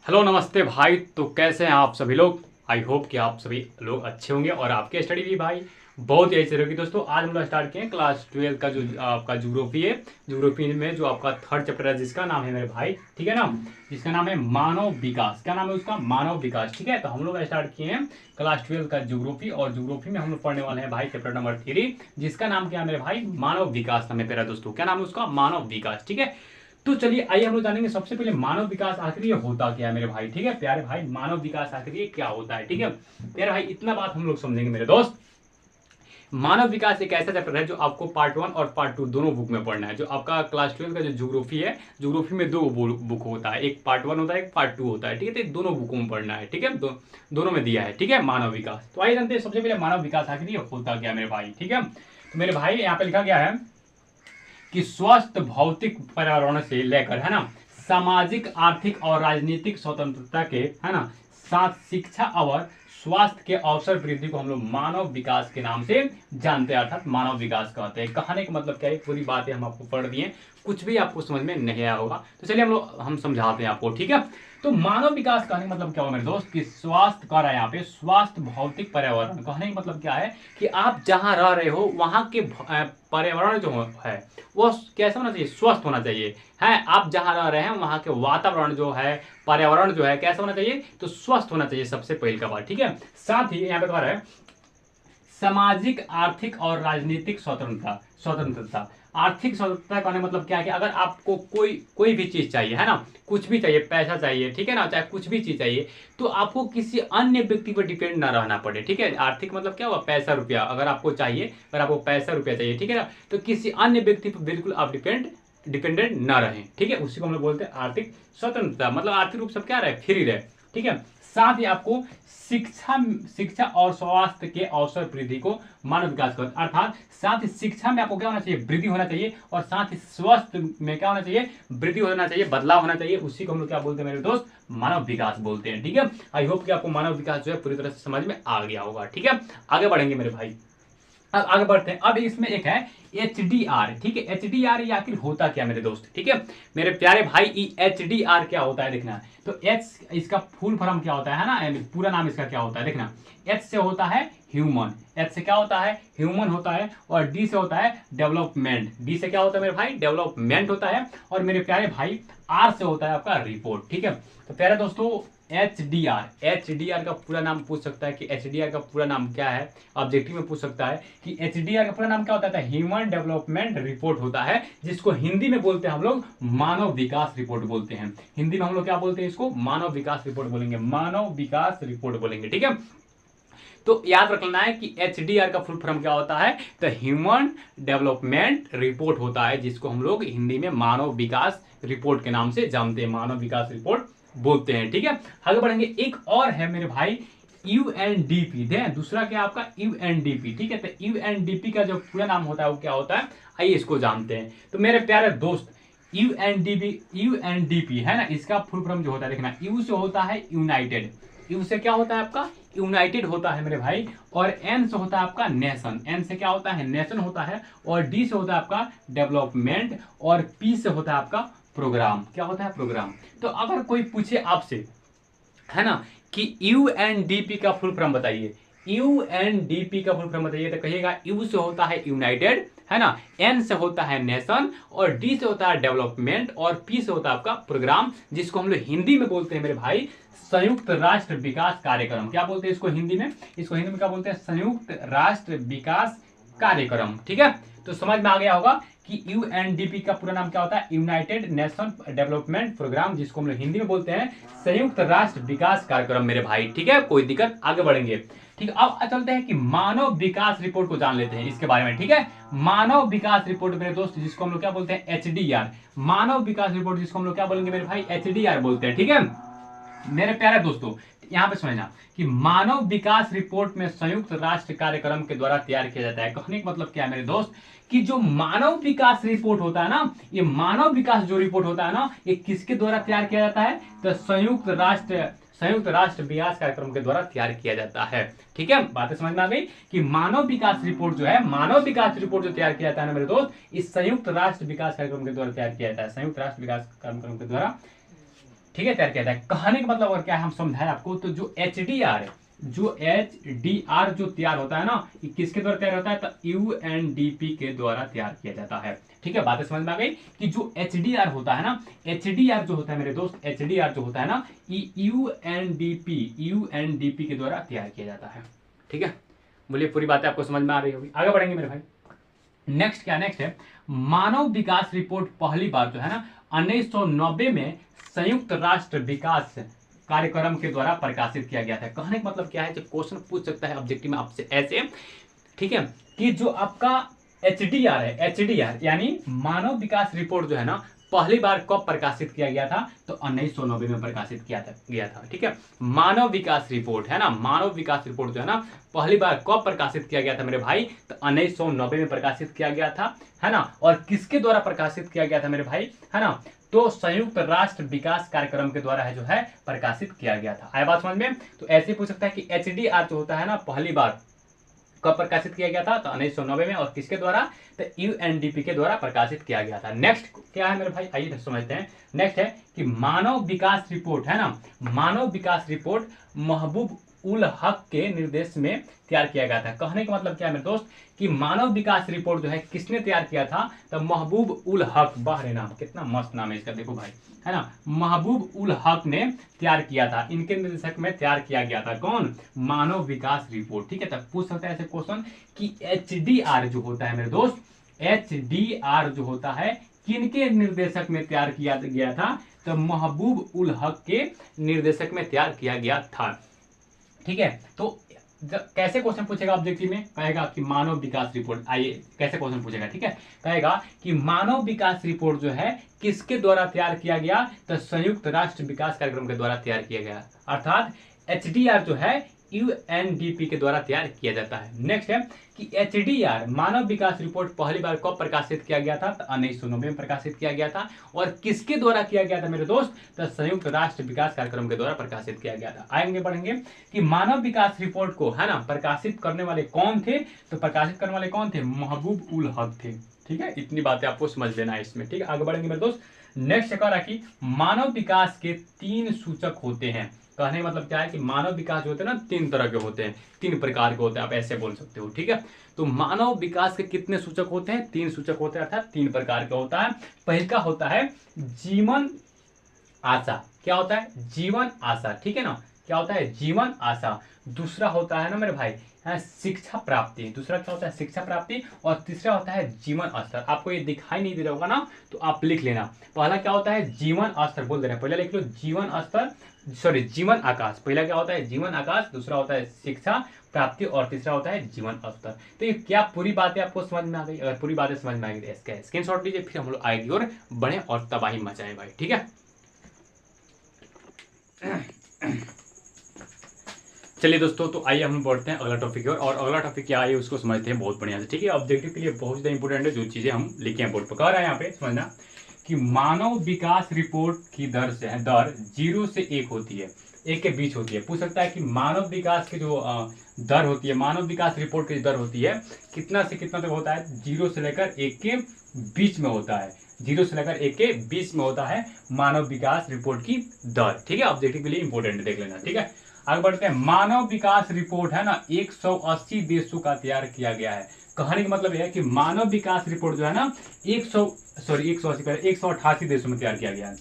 Hello नमस्ते भाई। तो कैसे हैं आप सभी लोग। आई होप कि आप सभी लोग अच्छे होंगे और आपकी स्टडी भी भाई बहुत ही अच्छी रहेगी। दोस्तों आज हम लोग स्टार्ट किए क्लास 12 का जो आपका ज्योग्राफी है। ज्योग्राफी में जो आपका थर्ड चैप्टर है जिसका नाम है मेरे भाई, ठीक है ना, जिसका नाम है मानव विकास। क्या नाम है उसका? मानव विकास। ठीक है, तो हम लोग स्टार्ट किए हैं क्लास 12 का ज्योग्राफी और ज्योग्राफी में हम लोग पढ़ने वाले हैं भाई चैप्टर नंबर 3 जिसका नाम क्या है मेरे भाई? मानव विकास नाम है मेरा दोस्तों। क्या नाम है उसका? मानव विकास। ठीक है, तो चलिए आइए हम लोग जानेंगे सबसे पहले मानव विकास आखिर ये होता क्या है मेरे भाई। ठीक है प्यारे भाई, मानव विकास आखिर ये क्या होता है। ठीक है प्यारे भाई, इतना बात हम लोग समझेंगे मेरे दोस्त। मानव विकास एक ऐसा चैप्टर है जो आपको पार्ट 1 और पार्ट 2 दोनों बुक में पढ़ना है। जो आपका क्लास 12 का जो ज्योग्राफी है, ज्योग्राफी में दो बुक होता है, एक पार्ट 1 होता है, एक पार्ट 2 होता है। ठीक है, तो दोनों बुकों में पढ़ना है। ठीक है, दोनों में दिया है। ठीक है, मानव विकास। तो आइए जानते हैं सबसे पहले मानव विकास आखिर ये होता क्या है मेरे भाई। ठीक है, तो मेरे भाई यहाँ पे लिखा गया है कि स्वस्थ भौतिक पर्यावरण से लेकर, है ना, सामाजिक आर्थिक और राजनीतिक स्वतंत्रता के, है ना, साथ शिक्षा और स्वास्थ्य के अवसर वृद्धि को हम लोग मानव विकास के नाम से जानते हैं, अर्थात मानव विकास कहते हैं। कहने का मतलब क्या है, पूरी बातें हम आपको पढ़ दिए, कुछ भी आपको समझ में नहीं आया होगा तो चलिए हम समझाते हैं आपको। ठीक है, तो मानव विकास कहने का मतलब क्या हुआ मेरे दोस्त कि स्वास्थ्य कर रहा है यहाँ पे, स्वास्थ्य भौतिक पर्यावरण। कहने का मतलब क्या है कि आप जहां रह रहे हो वहां के पर्यावरण जो है वो कैसा होना चाहिए? स्वस्थ होना चाहिए। है, आप जहां रह रहे हैं वहां के वातावरण जो है, पर्यावरण जो है, कैसा होना चाहिए? तो स्वस्थ होना चाहिए, सबसे पहले का बात। ठीक है, साथ ही यहाँ पे कह रहा है सामाजिक आर्थिक और राजनीतिक स्वतंत्रता। स्वतंत्रता, आर्थिक स्वतंत्रता का मतलब क्या है कि अगर आपको कोई भी चीज चाहिए, है ना, कुछ भी चाहिए, पैसा चाहिए, ठीक है ना, चाहे कुछ भी चीज चाहिए, तो आपको किसी अन्य व्यक्ति पर डिपेंड ना रहना पड़े। ठीक है, आर्थिक मतलब क्या हुआ? पैसा रुपया अगर आपको चाहिए, अगर आपको पैसा रुपया चाहिए, ठीक है ना, तो किसी अन्य व्यक्ति पर बिल्कुल आप डिपेंडेंट ना रहें। ठीक है, उसी को हम लोग बोलते हैं आर्थिक स्वतंत्रता। मतलब आर्थिक रूप से क्या रहे? फ्री रहे। ठीक है, साथ ही आपको शिक्षा शिक्षा और स्वास्थ्य के अवसर वृद्धि को मानव विकास कर, अर्थात साथ ही शिक्षा में आपको क्या होना चाहिए? वृद्धि होना चाहिए, और साथ ही स्वास्थ्य में क्या होना चाहिए? वृद्धि होना चाहिए, बदलाव होना चाहिए। उसी को हम लोग क्या बोलते हैं मेरे दोस्त? मानव विकास बोलते हैं। ठीक है, आई होप कि आपको मानव विकास जो है पूरी तरह से समझ में आ गया होगा। ठीक है, आगे बढ़ेंगे मेरे भाई। अब आगे बढ़ते हैं। अब इसमें एक है HDR। ठीक है, HDR ये आखिर होता क्या मेरे दोस्त? ठीक है मेरे प्यारे भाई, HDR क्या होता है देखना। तो एच इसका फुल फॉर्म क्या होता है ना, पूरा नाम इसका क्या होता है देखना। एच से होता है ह्यूमन, एच से क्या होता है? ह्यूमन होता है, और डी से होता है डेवलपमेंट। डी से क्या होता है मेरे भाई? डेवलपमेंट होता है, और मेरे प्यारे भाई आर से होता है आपका रिपोर्ट। ठीक है, तो प्यारे दोस्तों HDR का पूरा नाम पूछ सकता है कि HDR का पूरा नाम क्या है, ऑब्जेक्टिव में पूछ सकता है कि HDR का पूरा नाम क्या होता है? ह्यूमन डेवलपमेंट रिपोर्ट होता है, जिसको हिंदी में बोलते हैं हम लोग मानव विकास रिपोर्ट बोलते हैं। हिंदी में हम लोग क्या बोलते हैं? इसको मानव विकास रिपोर्ट बोलेंगे, मानव विकास रिपोर्ट बोलेंगे। ठीक है, तो याद रखना है कि HDR का फुल फॉर्म क्या होता है? तो ह्यूमन डेवलपमेंट रिपोर्ट होता है, जिसको हम लोग हिंदी में मानव विकास रिपोर्ट के नाम से जानते हैं, मानव विकास रिपोर्ट बोलते हैं। ठीक है, आगे बढ़ेंगे। एक और है मेरे भाई UNDP, दे दूसरा क्या आपका? UNDP। ठीक है, तो UNDP का जो पूरा नाम होता है वो क्या होता है? आइए इसको जानते हैं। तो मेरे प्यारे दोस्त, यूएनडीपी है ना, इसका फुल फॉर्म जो होता है देखना, यू से होता है यूनाइटेड, यू से क्या होता है आपका? यूनाइटेड होता है मेरे भाई, और एन से होता है आपका नेशन, एन से क्या होता है? नेशन होता है, और डी से होता है आपका डेवलपमेंट, और पी से होता है आपका प्रोग्राम। क्या होता है? प्रोग्राम। तो अगर कोई पूछे आपसे, है ना, कि यूएनडीपी का फुल फॉर्म बताइए, यूएनडीपी का फुल फॉर्म बताइए, तो कहिएगा यू से होता है यूनाइटेड, है ना, एन से होता है नेशन, और डी से होता है डेवलपमेंट, और पी से होता है आपका प्रोग्राम, जिसको हम लोग हिंदी में बोलते हैं मेरे भाई संयुक्त राष्ट्र विकास कार्यक्रम। क्या बोलते हैं इसको हिंदी में? इसको हिंदी में क्या बोलते हैं? संयुक्त राष्ट्र विकास कार्यक्रम। ठीक है, तो समझ में आ गया होगा कि यूएनडीपी का पूरा नाम क्या होता है? यूनाइटेड नेशन डेवलपमेंट प्रोग्राम, जिसको हम लोग हिंदी में बोलते हैं संयुक्त राष्ट्र विकास कार्यक्रम मेरे भाई। ठीक है, कोई दिक्कत, आगे बढ़ेंगे। ठीक है, अब चलते हैं कि मानव विकास रिपोर्ट को जान लेते हैं इसके बारे में। ठीक है, मानव विकास रिपोर्ट मेरे दोस्त, जिसको हम लोग क्या बोलते हैं? HDR, मानव विकास रिपोर्ट, जिसको हम लोग क्या बोलेंगे मेरे भाई? HDR बोलते हैं। ठीक है मेरे प्यारे दोस्तों, यहां पे समझना कि मानव विकास रिपोर्ट में संयुक्त राष्ट्र कार्यक्रम के द्वारा तैयार किया जाता है। कहने का मतलब क्या है मेरे दोस्त कि जो मानव विकास रिपोर्ट होता है ना, ये मानव विकास जो रिपोर्ट होता है ना, ये किसके द्वारा तैयार किया जाता है? तो संयुक्त राष्ट्र विकास कार्यक्रम के द्वारा तैयार किया जाता है। ठीक है, बातें समझ में आ गई कि मानव विकास रिपोर्ट जो है, मानव विकास रिपोर्ट जो तैयार किया जाता है ना मेरे दोस्त, इस संयुक्त राष्ट्र विकास कार्यक्रम के द्वारा तैयार किया जाता है, संयुक्त राष्ट्र विकास कार्यक्रम के द्वारा ठीक है, तैयार किया जाता है। कहने का मतलब और क्या है, हम समझाएं आपको, तो जो HDR है, जो HDR जो तैयार होता है ना, ये किसके द्वारा तैयार होता है, तो UNDP के द्वारा तैयार किया जाता है। ठीक है, बातें समझ में आ गई कि जो HDR होता है ना, HDR जो होता है मेरे दोस्त, HDR जो होता है ना, ये UNDP के द्वारा तैयार किया जाता है। ठीक है, बोलिए पूरी बातें आपको समझ में आ रही होगी। आगे बढ़ेंगे मेरे भाई। नेक्स्ट क्या, नेक्स्ट है मानव विकास रिपोर्ट पहली बार जो है ना 1990 में संयुक्त राष्ट्र विकास कार्यक्रम के द्वारा प्रकाशित किया गया था। कहने का मतलब क्या है, जब क्वेश्चन पूछ सकता है ऑब्जेक्टिव में आपसे ऐसे, ठीक है, कि जो आपका HDR है, HDR यानी मानव विकास रिपोर्ट जो है ना पहली बार कब प्रकाशित किया गया था, तो 1990 में प्रकाशित किया गया था। ठीक है, मानव विकास रिपोर्ट है ना, मानव विकास रिपोर्ट जो है ना पहली बार कब प्रकाशित किया गया था मेरे भाई, तो 1990 में प्रकाशित किया गया था, है ना। और किसके द्वारा प्रकाशित किया गया था मेरे भाई, है ना, तो संयुक्त राष्ट्र विकास कार्यक्रम के द्वारा है जो है प्रकाशित किया गया था। आया बात समझ में। तो ऐसे पूछ सकता है कि HDR जो होता है ना पहली बार कब प्रकाशित किया गया था, तो 1990 में, और किसके द्वारा, तो UNDP के द्वारा प्रकाशित किया गया था। नेक्स्ट क्या है मेरे भाई, आइए समझते हैं। नेक्स्ट है कि मानव विकास रिपोर्ट है ना, मानव विकास रिपोर्ट महबूब उल हक के निर्देश में तैयार किया गया था। कहने का मतलब क्या है मेरे दोस्त, कि मानव विकास रिपोर्ट जो है किसने तैयार किया था, तो महबूब उल हक, बाहर नाम, कितना मस्त नाम है इसका, देखो भाई, है ना, महबूब उल हक ने तैयार किया था। इनके निर्देशक में तैयार किया गया था, कौन, मानव विकास रिपोर्ट। ठीक है, तब पूछ सकते हैं ऐसे क्वेश्चन कि HDR जो होता है मेरे दोस्त, HDR जो होता है किनके निर्देशक में तैयार किया गया था, तो महबूब उल हक के निर्देशक में तैयार किया गया था। ठीक है, तो कैसे क्वेश्चन पूछेगा ऑब्जेक्टिव में, कहेगा कि मानव विकास रिपोर्ट, आइए कैसे क्वेश्चन पूछेगा, ठीक है, कहेगा कि मानव विकास रिपोर्ट जो है किसके द्वारा तैयार किया गया, तो संयुक्त राष्ट्र विकास कार्यक्रम के द्वारा तैयार किया गया, अर्थात HDR जो है UNDP के द्वारा तैयार किया जाता है। नेक्स्ट है कि HDR मानव विकास रिपोर्ट पहली बार कब प्रकाशित किया गया था, तो 1990 में प्रकाशित किया गया था, और किसके द्वारा किया गया था मेरे दोस्त, तो संयुक्त राष्ट्र विकास कार्यक्रम के द्वारा प्रकाशित किया गया था। आएंगे बढ़ेंगे कि मानव विकास रिपोर्ट को, है ना, प्रकाशित करने वाले कौन थे, तो प्रकाशित करने वाले कौन थे, महबूब उल हक थे। ठीक है, इतनी बातें आपको समझ लेना है इसमें। ठीक है, आगे बढ़ेंगे मेरे दोस्त। नेक्स्ट कह रहा कि मानव विकास के 3 सूचक होते हैं। कहने का मतलब क्या है कि मानव विकास जो होते हैं ना 3 तरह के होते हैं, 3 प्रकार के होते हैं, आप ऐसे बोल सकते हो। ठीक है, तो मानव विकास के कितने सूचक होते हैं, 3 सूचक होते हैं, अर्थात 3 प्रकार का होता है। पहला होता है जीवन आशा, क्या होता है, जीवन आशा, ठीक है ना, क्या होता है, जीवन आशा। दूसरा होता है ना मेरे भाई शिक्षा प्राप्ति, दूसरा क्या होता है, शिक्षा प्राप्ति, और तीसरा होता है जीवन स्तर। आपको ये दिखाई नहीं दे रहा होगा ना, तो आप लिख लेना। पहला क्या होता है, जीवन स्तर, बोल दे रहे हैं, पहले लिख लो जीवन स्तर, सॉरी जीवन आकाश। पहला क्या होता है, जीवन आकाश, दूसरा होता है शिक्षा प्राप्ति, और तीसरा होता है जीवन स्तर। तो ये क्या पूरी बातें आपको समझ में आ गई? अगर पूरी बातें समझ में आ गई तो इसका स्क्रीनशॉट लीजिए, फिर हम लोग आगे और बढ़े और तबाही मचाए भाई। ठीक है, चलिए दोस्तों, तो आइए हम बढ़ते हैं अगला टॉपिक की ओर, और अगला टॉपिक क्या है उसको समझते हैं बहुत बढ़िया से। ठीक है, ऑब्जेक्टिव के लिए बहुत ज़्यादा इंपॉर्टेंट है जो चीज़ें हम लिखे हैं बोर्ड पर। कह रहा है यहाँ पे समझना कि मानव विकास रिपोर्ट की दर से है, दर 0 से 1 होती है, 1 के बीच होती है। पूछ सकता है कि मानव विकास की जो दर होती है, मानव विकास रिपोर्ट की दर होती है कितना से कितना तक होता है, 0 से लेकर 1 के बीच में होता है, 0 से लेकर 1 के बीच में होता है मानव विकास रिपोर्ट की दर। ठीक है, ऑब्जेक्टिव के लिए इंपॉर्टेंट देख लेना। ठीक है, आगे बढ़ते हैं। मानव विकास रिपोर्ट है ना 180 देशों का तैयार किया गया है। कहने का मतलब यह है कि मानव विकास रिपोर्ट जो है ना 188 देशों में तैयार किया गया है,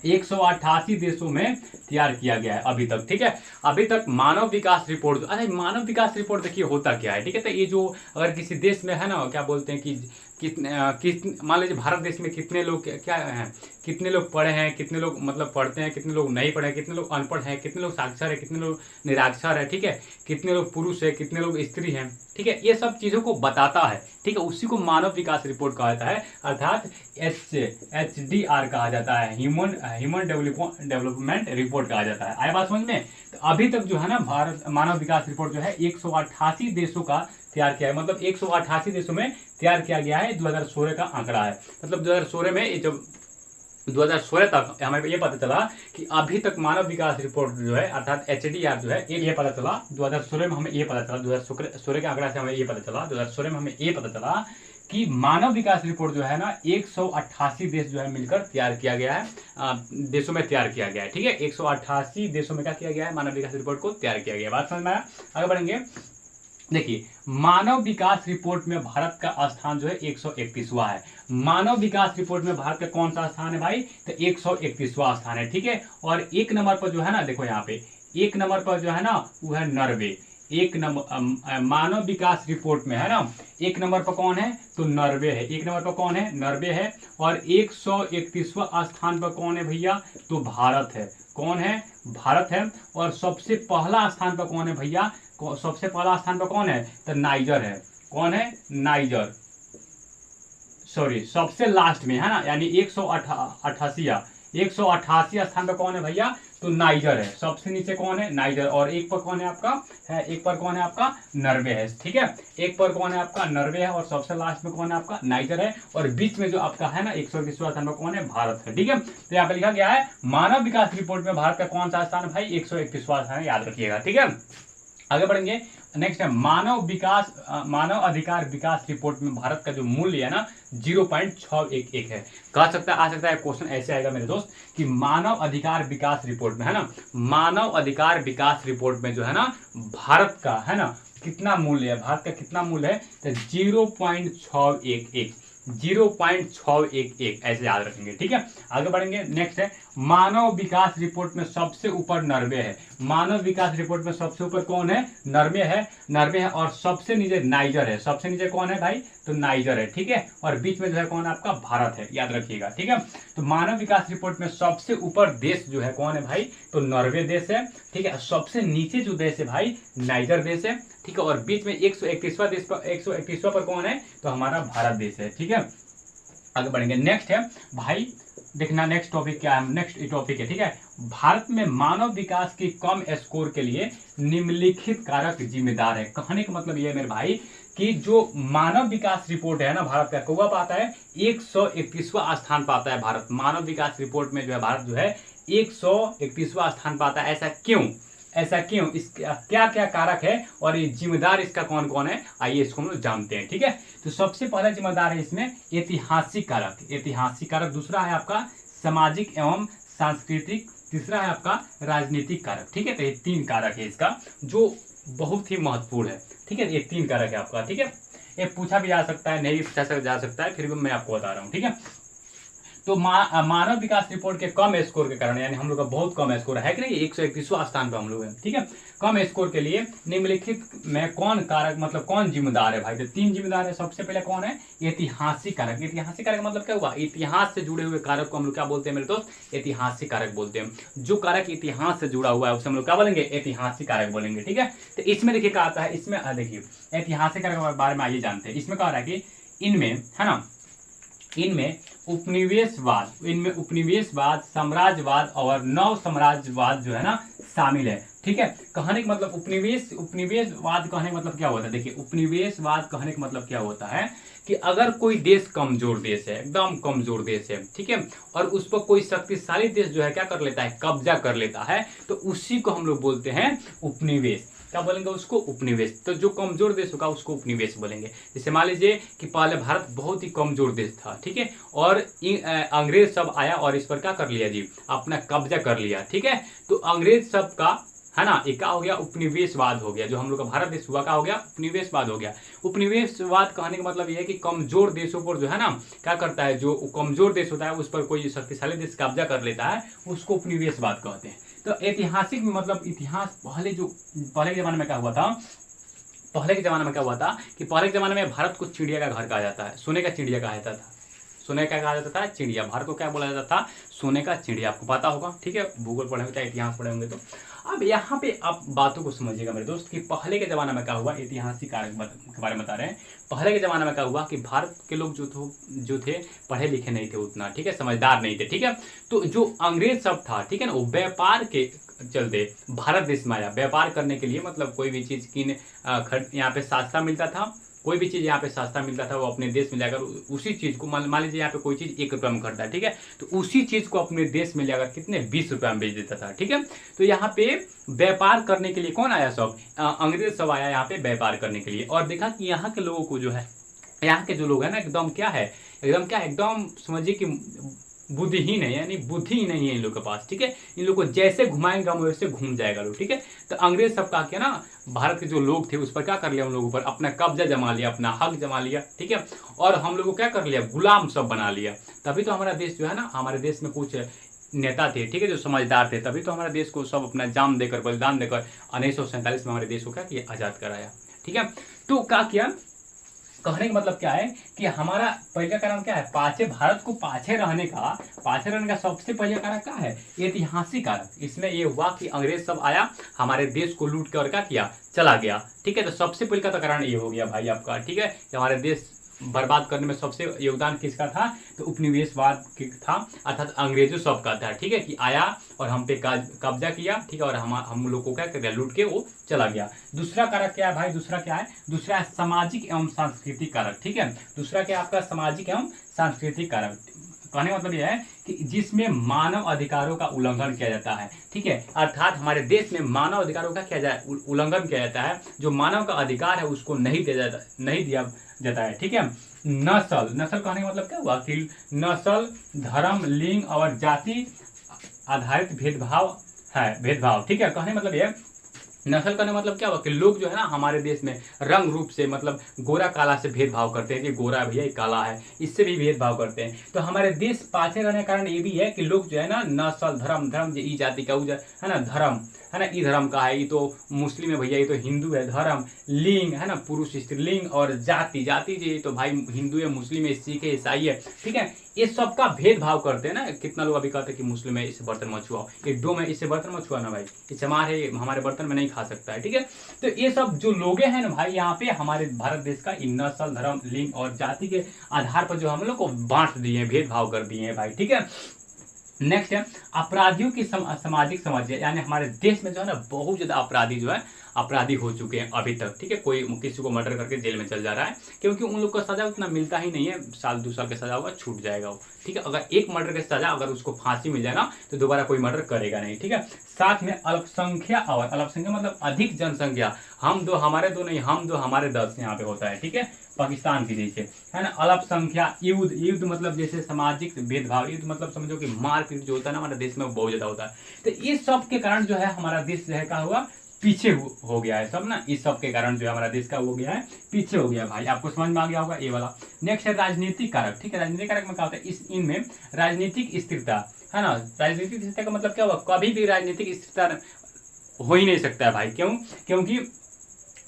188 देशों में तैयार किया गया है अभी तक। ठीक है, अभी तक मानव विकास रिपोर्ट, अरे मानव विकास रिपोर्ट देखिए होता क्या है। ठीक है, तो ये जो अगर किसी देश में है ना, क्या बोलते हैं कि कितने मान लीजिए भारत देश में कितने लोग क्या हैं, कितने लोग पढ़े हैं, कितने लोग मतलब पढ़ते हैं, कितने लोग नहीं पढ़े हैं, कितने लोग अनपढ़ हैं, कितने लोग साक्षर है, कितने लोग निरक्षर है, ठीक है, कितने लोग पुरुष है, कितने लोग स्त्री हैं। ठीक है, ये सब चीज़ों को बताता है। ठीक है, उसी को मानव विकास रिपोर्ट कहा जाता है, अर्थात HDR कहा जाता है, ह्यूमन डेवलपमेंट रिपोर्ट कहा जाता है। आए बात समझ में? तो अभी तक जो है ना भारत मानव विकास रिपोर्ट जो है 188 देशों का तैयार किया है, मतलब 188 देशों में तैयार किया गया है। 2016 का आंकड़ा है, मतलब 2016 में जब 2016 तक हमें ये पता चला कि अभी तक मानव विकास रिपोर्ट जो है अर्थात HDR जो है ये पता चला 2016 में, हमें ये पता चला 2016 के आंकड़ा से हमें ये पता चला, 2016 में हमें ये पता चला कि मानव विकास रिपोर्ट जो है ना 188 देश जो है मिलकर तैयार किया गया है, देशों में तैयार किया गया है। ठीक है, 188 देशों में क्या किया गया है, मानव विकास रिपोर्ट को तैयार किया गया है। बात समझ में आया? आगे बढ़ेंगे। देखिए, मानव विकास रिपोर्ट में भारत का स्थान जो है 131वां है। मानव विकास रिपोर्ट में भारत का कौन सा स्थान है भाई, तो 131वां स्थान है। ठीक है, और एक नंबर पर जो है ना, देखो यहाँ पे एक नंबर पर जो है ना वो है नॉर्वे। एक नंबर मानव विकास रिपोर्ट में है ना, एक नंबर पर कौन है, तो नॉर्वे है। एक नंबर पर कौन है, नॉर्वे है। और 131वां स्थान पर कौन है भैया, तो भारत है। कौन है, भारत है। और सबसे पहला स्थान पर कौन है भैया, सबसे पहला स्थान पर कौन है, तो नाइजर है। कौन है, नाइजर, सॉरी सबसे लास्ट में है ना, यानी 188 स्थान पर कौन है भैया, तो नाइजर है। सबसे नीचे कौन है, नाइजर। और एक पर कौन है आपका, एक पर कौन है आपका, नॉर्वे है। ठीक है, एक पर कौन है आपका, नॉर्वे है। और सबसे लास्ट में कौन है आपका, नाइजर है। और बीच में जो आपका है ना 131वां स्थान पर कौन है, भारत है। ठीक है, तो यहाँ पे लिखा गया है मानव विकास रिपोर्ट में भारत का कौन सा स्थान है भाई, 131वां स्थान, याद रखिएगा। ठीक है, आगे बढ़ेंगे। नेक्स्ट है मानव अधिकार विकास रिपोर्ट में भारत का जो मूल्य है ना 0.611 है। कह सकता है, आ सकता है क्वेश्चन ऐसे आएगा मेरे दोस्त कि मानव अधिकार विकास रिपोर्ट में है ना, मानव अधिकार विकास रिपोर्ट में जो है ना भारत का है ना कितना मूल्य है, भारत का कितना मूल्य है, तो 0.611, 0.611 ऐसे याद रखेंगे। ठीक है, आगे बढ़ेंगे। नेक्स्ट है मानव विकास रिपोर्ट में सबसे ऊपर नॉर्वे है। मानव विकास रिपोर्ट में सबसे ऊपर कौन है, नॉर्वे है, नॉर्वे है। और सबसे नीचे नाइजर है। सबसे नीचे कौन है भाई, तो नाइजर है। ठीक है, और बीच में जो है कौन है आपका, भारत है, याद रखिएगा। ठीक है, तो मानव विकास रिपोर्ट में सबसे ऊपर देश जो है कौन है भाई, तो नॉर्वे देश है। ठीक है, सबसे नीचे जो देश है भाई, नाइजर देश है। ठीक है, और बीच में 131वां देश पर 131वां पर कौन है, तो हमारा भारत देश है। ठीक है, आगे बढ़ेंगे। नेक्स्ट है भाई, देखना नेक्स्ट टॉपिक क्या है, नेक्स्ट टॉपिक है। ठीक है, भारत में मानव विकास की कम स्कोर के लिए निम्नलिखित कारक जिम्मेदार है। कहने का मतलब ये है मेरे भाई कि जो मानव विकास रिपोर्ट है ना भारत का, कौवा पाता है 131वां स्थान पाता है भारत। मानव विकास रिपोर्ट में जो है भारत जो है 131वां स्थान पाता है। ऐसा क्यों, ऐसा क्यों, इस क्या क्या कारक है और ये जिम्मेदार इसका कौन कौन है, आइए इसको हम लोग जानते हैं। ठीक है, तो सबसे पहला जिम्मेदार है इसमें ऐतिहासिक कारक। ऐतिहासिक कारक, दूसरा है आपका सामाजिक एवं सांस्कृतिक, तीसरा है आपका राजनीतिक कारक। ठीक है, तो ये 3 कारक है इसका जो बहुत ही महत्वपूर्ण है। ठीक है, ये 3 कारक है आपका। ठीक है, ये पूछा भी जा सकता है, नहीं भी पूछा जा सकता है, फिर भी मैं आपको बता रहा हूँ। ठीक है, तो मानव विकास रिपोर्ट के कम स्कोर के कारण, यानी हम लोग का बहुत कम स्कोर है कि नहीं, 131वां स्थान पर हम लोग हैं। ठीक है, कम स्कोर के लिए निम्नलिखित में कौन कारक, मतलब कौन जिम्मेदार है भाई, तो 3 जिम्मेदार है। सबसे पहले कौन है, ऐतिहासिक कारक। ऐतिहासिक कारक मतलब क्या हुआ, इतिहास से जुड़े हुए कारक को हम लोग क्या बोलते हैं मेरे दोस्त, ऐतिहासिक कारक बोलते हैं। जो कारक इतिहास से जुड़ा हुआ है उसे हम लोग क्या बोलेंगे, ऐतिहासिक कारक बोलेंगे। ठीक है, तो इसमें देखिए क्या आता है, इसमें देखिए ऐतिहासिक कारक के बारे में आइए जानते हैं। इसमें क्या हो रहा है कि इनमें है ना, इनमें उपनिवेशवाद, साम्राज्यवाद और नव साम्राज्यवाद जो है ना शामिल है। ठीक है, कहने का मतलब उपनिवेशवाद कहने का मतलब क्या होता है, देखिए उपनिवेशवाद कहने का मतलब क्या होता है कि अगर कोई देश कमजोर देश है, एकदम कमजोर देश है, ठीक है, और उस पर कोई शक्तिशाली देश जो है क्या कर लेता है, कब्जा कर लेता है, तो उसी को हम लोग बोलते हैं उपनिवेश। क्या बोलेंगे उसको, उपनिवेश। तो जो कमजोर देश होगा उसको उपनिवेश बोलेंगे। जैसे मान लीजिए कि पहले भारत बहुत ही कमजोर देश था, ठीक है, और अंग्रेज सब आया और इस पर क्या कर लिया जी, अपना कब्जा कर लिया। ठीक है, तो अंग्रेज सब का है ना, एक हो गया उपनिवेशवाद हो गया, जो हम लोग का भारत देश हुआ का हो गया, उपनिवेशवाद हो गया। उपनिवेशवाद कहने का मतलब ये है कि कमजोर देशों पर जो है ना क्या करता है, जो कमजोर देश होता है उस पर कोई शक्तिशाली देश कब्जा कर लेता है, उसको उपनिवेशवाद कहते हैं। तो ऐतिहासिक मतलब इतिहास, पहले के जमाने में क्या हुआ था, पहले के जमाने में क्या हुआ था कि पहले के जमाने में भारत को चिड़िया का घर कहा जाता है, सोने का चिड़िया कहा जाता था। सोने का कहा जाता था चिड़िया, भारत को क्या बोला जाता था, सोने का चिड़िया। आपको पता होगा, ठीक है, भूगोल पढ़े होंगे, इतिहास पढ़े होंगे। तो अब यहाँ पे आप बातों को समझिएगा मेरे दोस्त कि पहले के ज़माने में क्या हुआ, ऐतिहासिक कारक के बारे में बता रहे हैं। पहले के ज़माने में क्या हुआ कि भारत के लोग जो थे पढ़े लिखे नहीं थे उतना, ठीक है, समझदार नहीं थे। ठीक है, तो जो अंग्रेज सब था, ठीक है ना, वो व्यापार के चलते भारत देश में आया, व्यापार करने के लिए, मतलब कोई भी चीज़ की यहाँ पे सस्ता मिलता था, कोई भी चीज़ यहाँ पे सस्ता मिलता था, वो अपने देश में जाकर उसी चीज़ को, मान लीजिए यहाँ पे कोई चीज़ 1 रुपये में खरीदा है, ठीक है, तो उसी चीज़ को अपने देश में जाकर कितने 20 रुपये में बेच देता था। ठीक है, तो यहाँ पे व्यापार करने के लिए कौन आया, सब अंग्रेज सब आया यहाँ पे व्यापार करने के लिए, और देखा कि यहाँ के लोगों को जो है यहाँ के जो लोग हैं ना एकदम क्या है, एकदम समझिए कि बुद्धिहीन है, यानी बुद्धि ही नहीं है इन लोग के पास, ठीक है। इन लोग को जैसे घुमाएंगे हम वैसे घूम जाएगा लोग, ठीक है। तो अंग्रेज सब का क्या ना, भारत के जो लोग थे उस पर क्या कर लिया, उन लोगों पर अपना कब्जा जमा लिया, अपना हक जमा लिया, ठीक है। और हम लोग को क्या कर लिया, गुलाम सब बना लिया। तभी तो हमारा देश जो है ना, हमारे देश में कुछ नेता थे, ठीक है, जो समझदार थे, तभी तो हमारे देश को सब अपना जान देकर, बलिदान देकर 1947 में हमारे देश को क्या किया, आज़ाद कराया, ठीक है। तो क्या किया, कहने का मतलब क्या है कि हमारा पहले कारण क्या है, भारत को पाछे रहने का सबसे पहले कारण क्या है, ऐतिहासिक कारक। इसमें ये हुआ कि अंग्रेज सब आया, हमारे देश को लूट कर क्या किया, चला गया, ठीक है। तो सबसे पहले का तो कारण ये हो गया भाई आपका, ठीक है। हमारे देश बर्बाद करने में सबसे योगदान किसका था, तो उपनिवेशवाद था, अर्थात अंग्रेजों सब का था, ठीक है, कि आया और हम पे कब्जा किया, ठीक है, और हम लोग को क्या कर दिया, लूट के वो चला गया। दूसरा कारक क्या है भाई, दूसरा है सामाजिक एवं सांस्कृतिक कारक, ठीक है। दूसरा क्या आपका, सामाजिक एवं सांस्कृतिक कारक। कहने का मतलब यह है कि जिसमें मानव अधिकारों का उल्लंघन किया जाता है, ठीक है, अर्थात हमारे देश में मानव अधिकारों का क्या जाए, उल्लंघन किया जाता है। जो मानव का अधिकार है उसको नहीं दिया जाता है, ठीक है। नस्ल कहने का मतलब क्या हुआ कि नस्ल, धर्म, लिंग और जाति आधारित भेदभाव, ठीक है। कहने मतलब यह, नस्ल का मतलब क्या हुआ कि लोग जो है ना हमारे देश में रंग रूप से, मतलब गोरा काला से भेदभाव करते हैं कि गोरा भैया ये काला है, इससे भी भेदभाव करते हैं। तो हमारे देश पाछे रहने का कारण ये भी है कि लोग जो है ना नस्ल, धर्म ये जाति का है ना, धर्म है ना, ई धर्म का है, ये तो मुस्लिम है भैया, ये तो हिंदू है, धर्म, लिंग है ना, पुरुष स्त्रीलिंग, और जाति ये तो भाई हिंदू है, मुस्लिम है, सिख है, ईसाई है, ठीक है। ये सबका भेदभाव करते हैं ना। कितना लोग अभी कहते हैं कि मुस्लिम है इससे बर्तन मत छुआओ, ये डोम है इससे बर्तन मत छुआ ना भाई, ये चमार है हमारे बर्तन में नहीं खा सकता है, ठीक है। तो ये सब जो लोग हैं ना भाई, यहाँ पे हमारे भारत देश का इन नस्ल, धर्म, लिंग और जाति के आधार पर जो हम लोग को बांट दिए, भेदभाव कर दिए हैं भाई, ठीक है। नेक्स्ट है अपराधियों की सामाजिक समझ, यानी हमारे देश में जो है ना बहुत ज्यादा अपराधी हो चुके हैं अभी तक, ठीक है। कोई किसी को मर्डर करके जेल में चल जा रहा है, क्योंकि उन लोग को सजा उतना मिलता ही नहीं है, साल 2 साल का सजा होगा, छूट जाएगा वो, ठीक है। अगर एक मर्डर की सजा अगर उसको फांसी मिल जाए ना तो दोबारा कोई मर्डर करेगा नहीं, ठीक है। साथ में अल्पसंख्या मतलब अधिक जनसंख्या, हम दो हमारे दो नहीं, हम दो हमारे 10 यहाँ पे होता है, ठीक है, पाकिस्तान के जैसे है ना। अल्पसंख्या, युद्ध मतलब जैसे सामाजिक भेदभाव, युद्ध मतलब समझो कि मारपीट जो होता है ना हमारे देश में बहुत ज्यादा होता है। तो ये सब के कारण जो है हमारा देश जो है क्या हुआ, पीछे हो गया है सब ना। इस सब के कारण जो है हमारा देश का हो गया है, पीछे हो गया भाई। आपको समझ में आ गया होगा ये वाला। नेक्स्ट है राजनीतिक कारक, ठीक है। राजनीतिक कारक में क्या होता है, इनमें राजनीतिक स्थिरता है ना। राजनीतिक स्थिरता का मतलब क्या हुआ, कभी भी राजनीतिक स्थिरता हो ही नहीं सकता है भाई। क्योंकि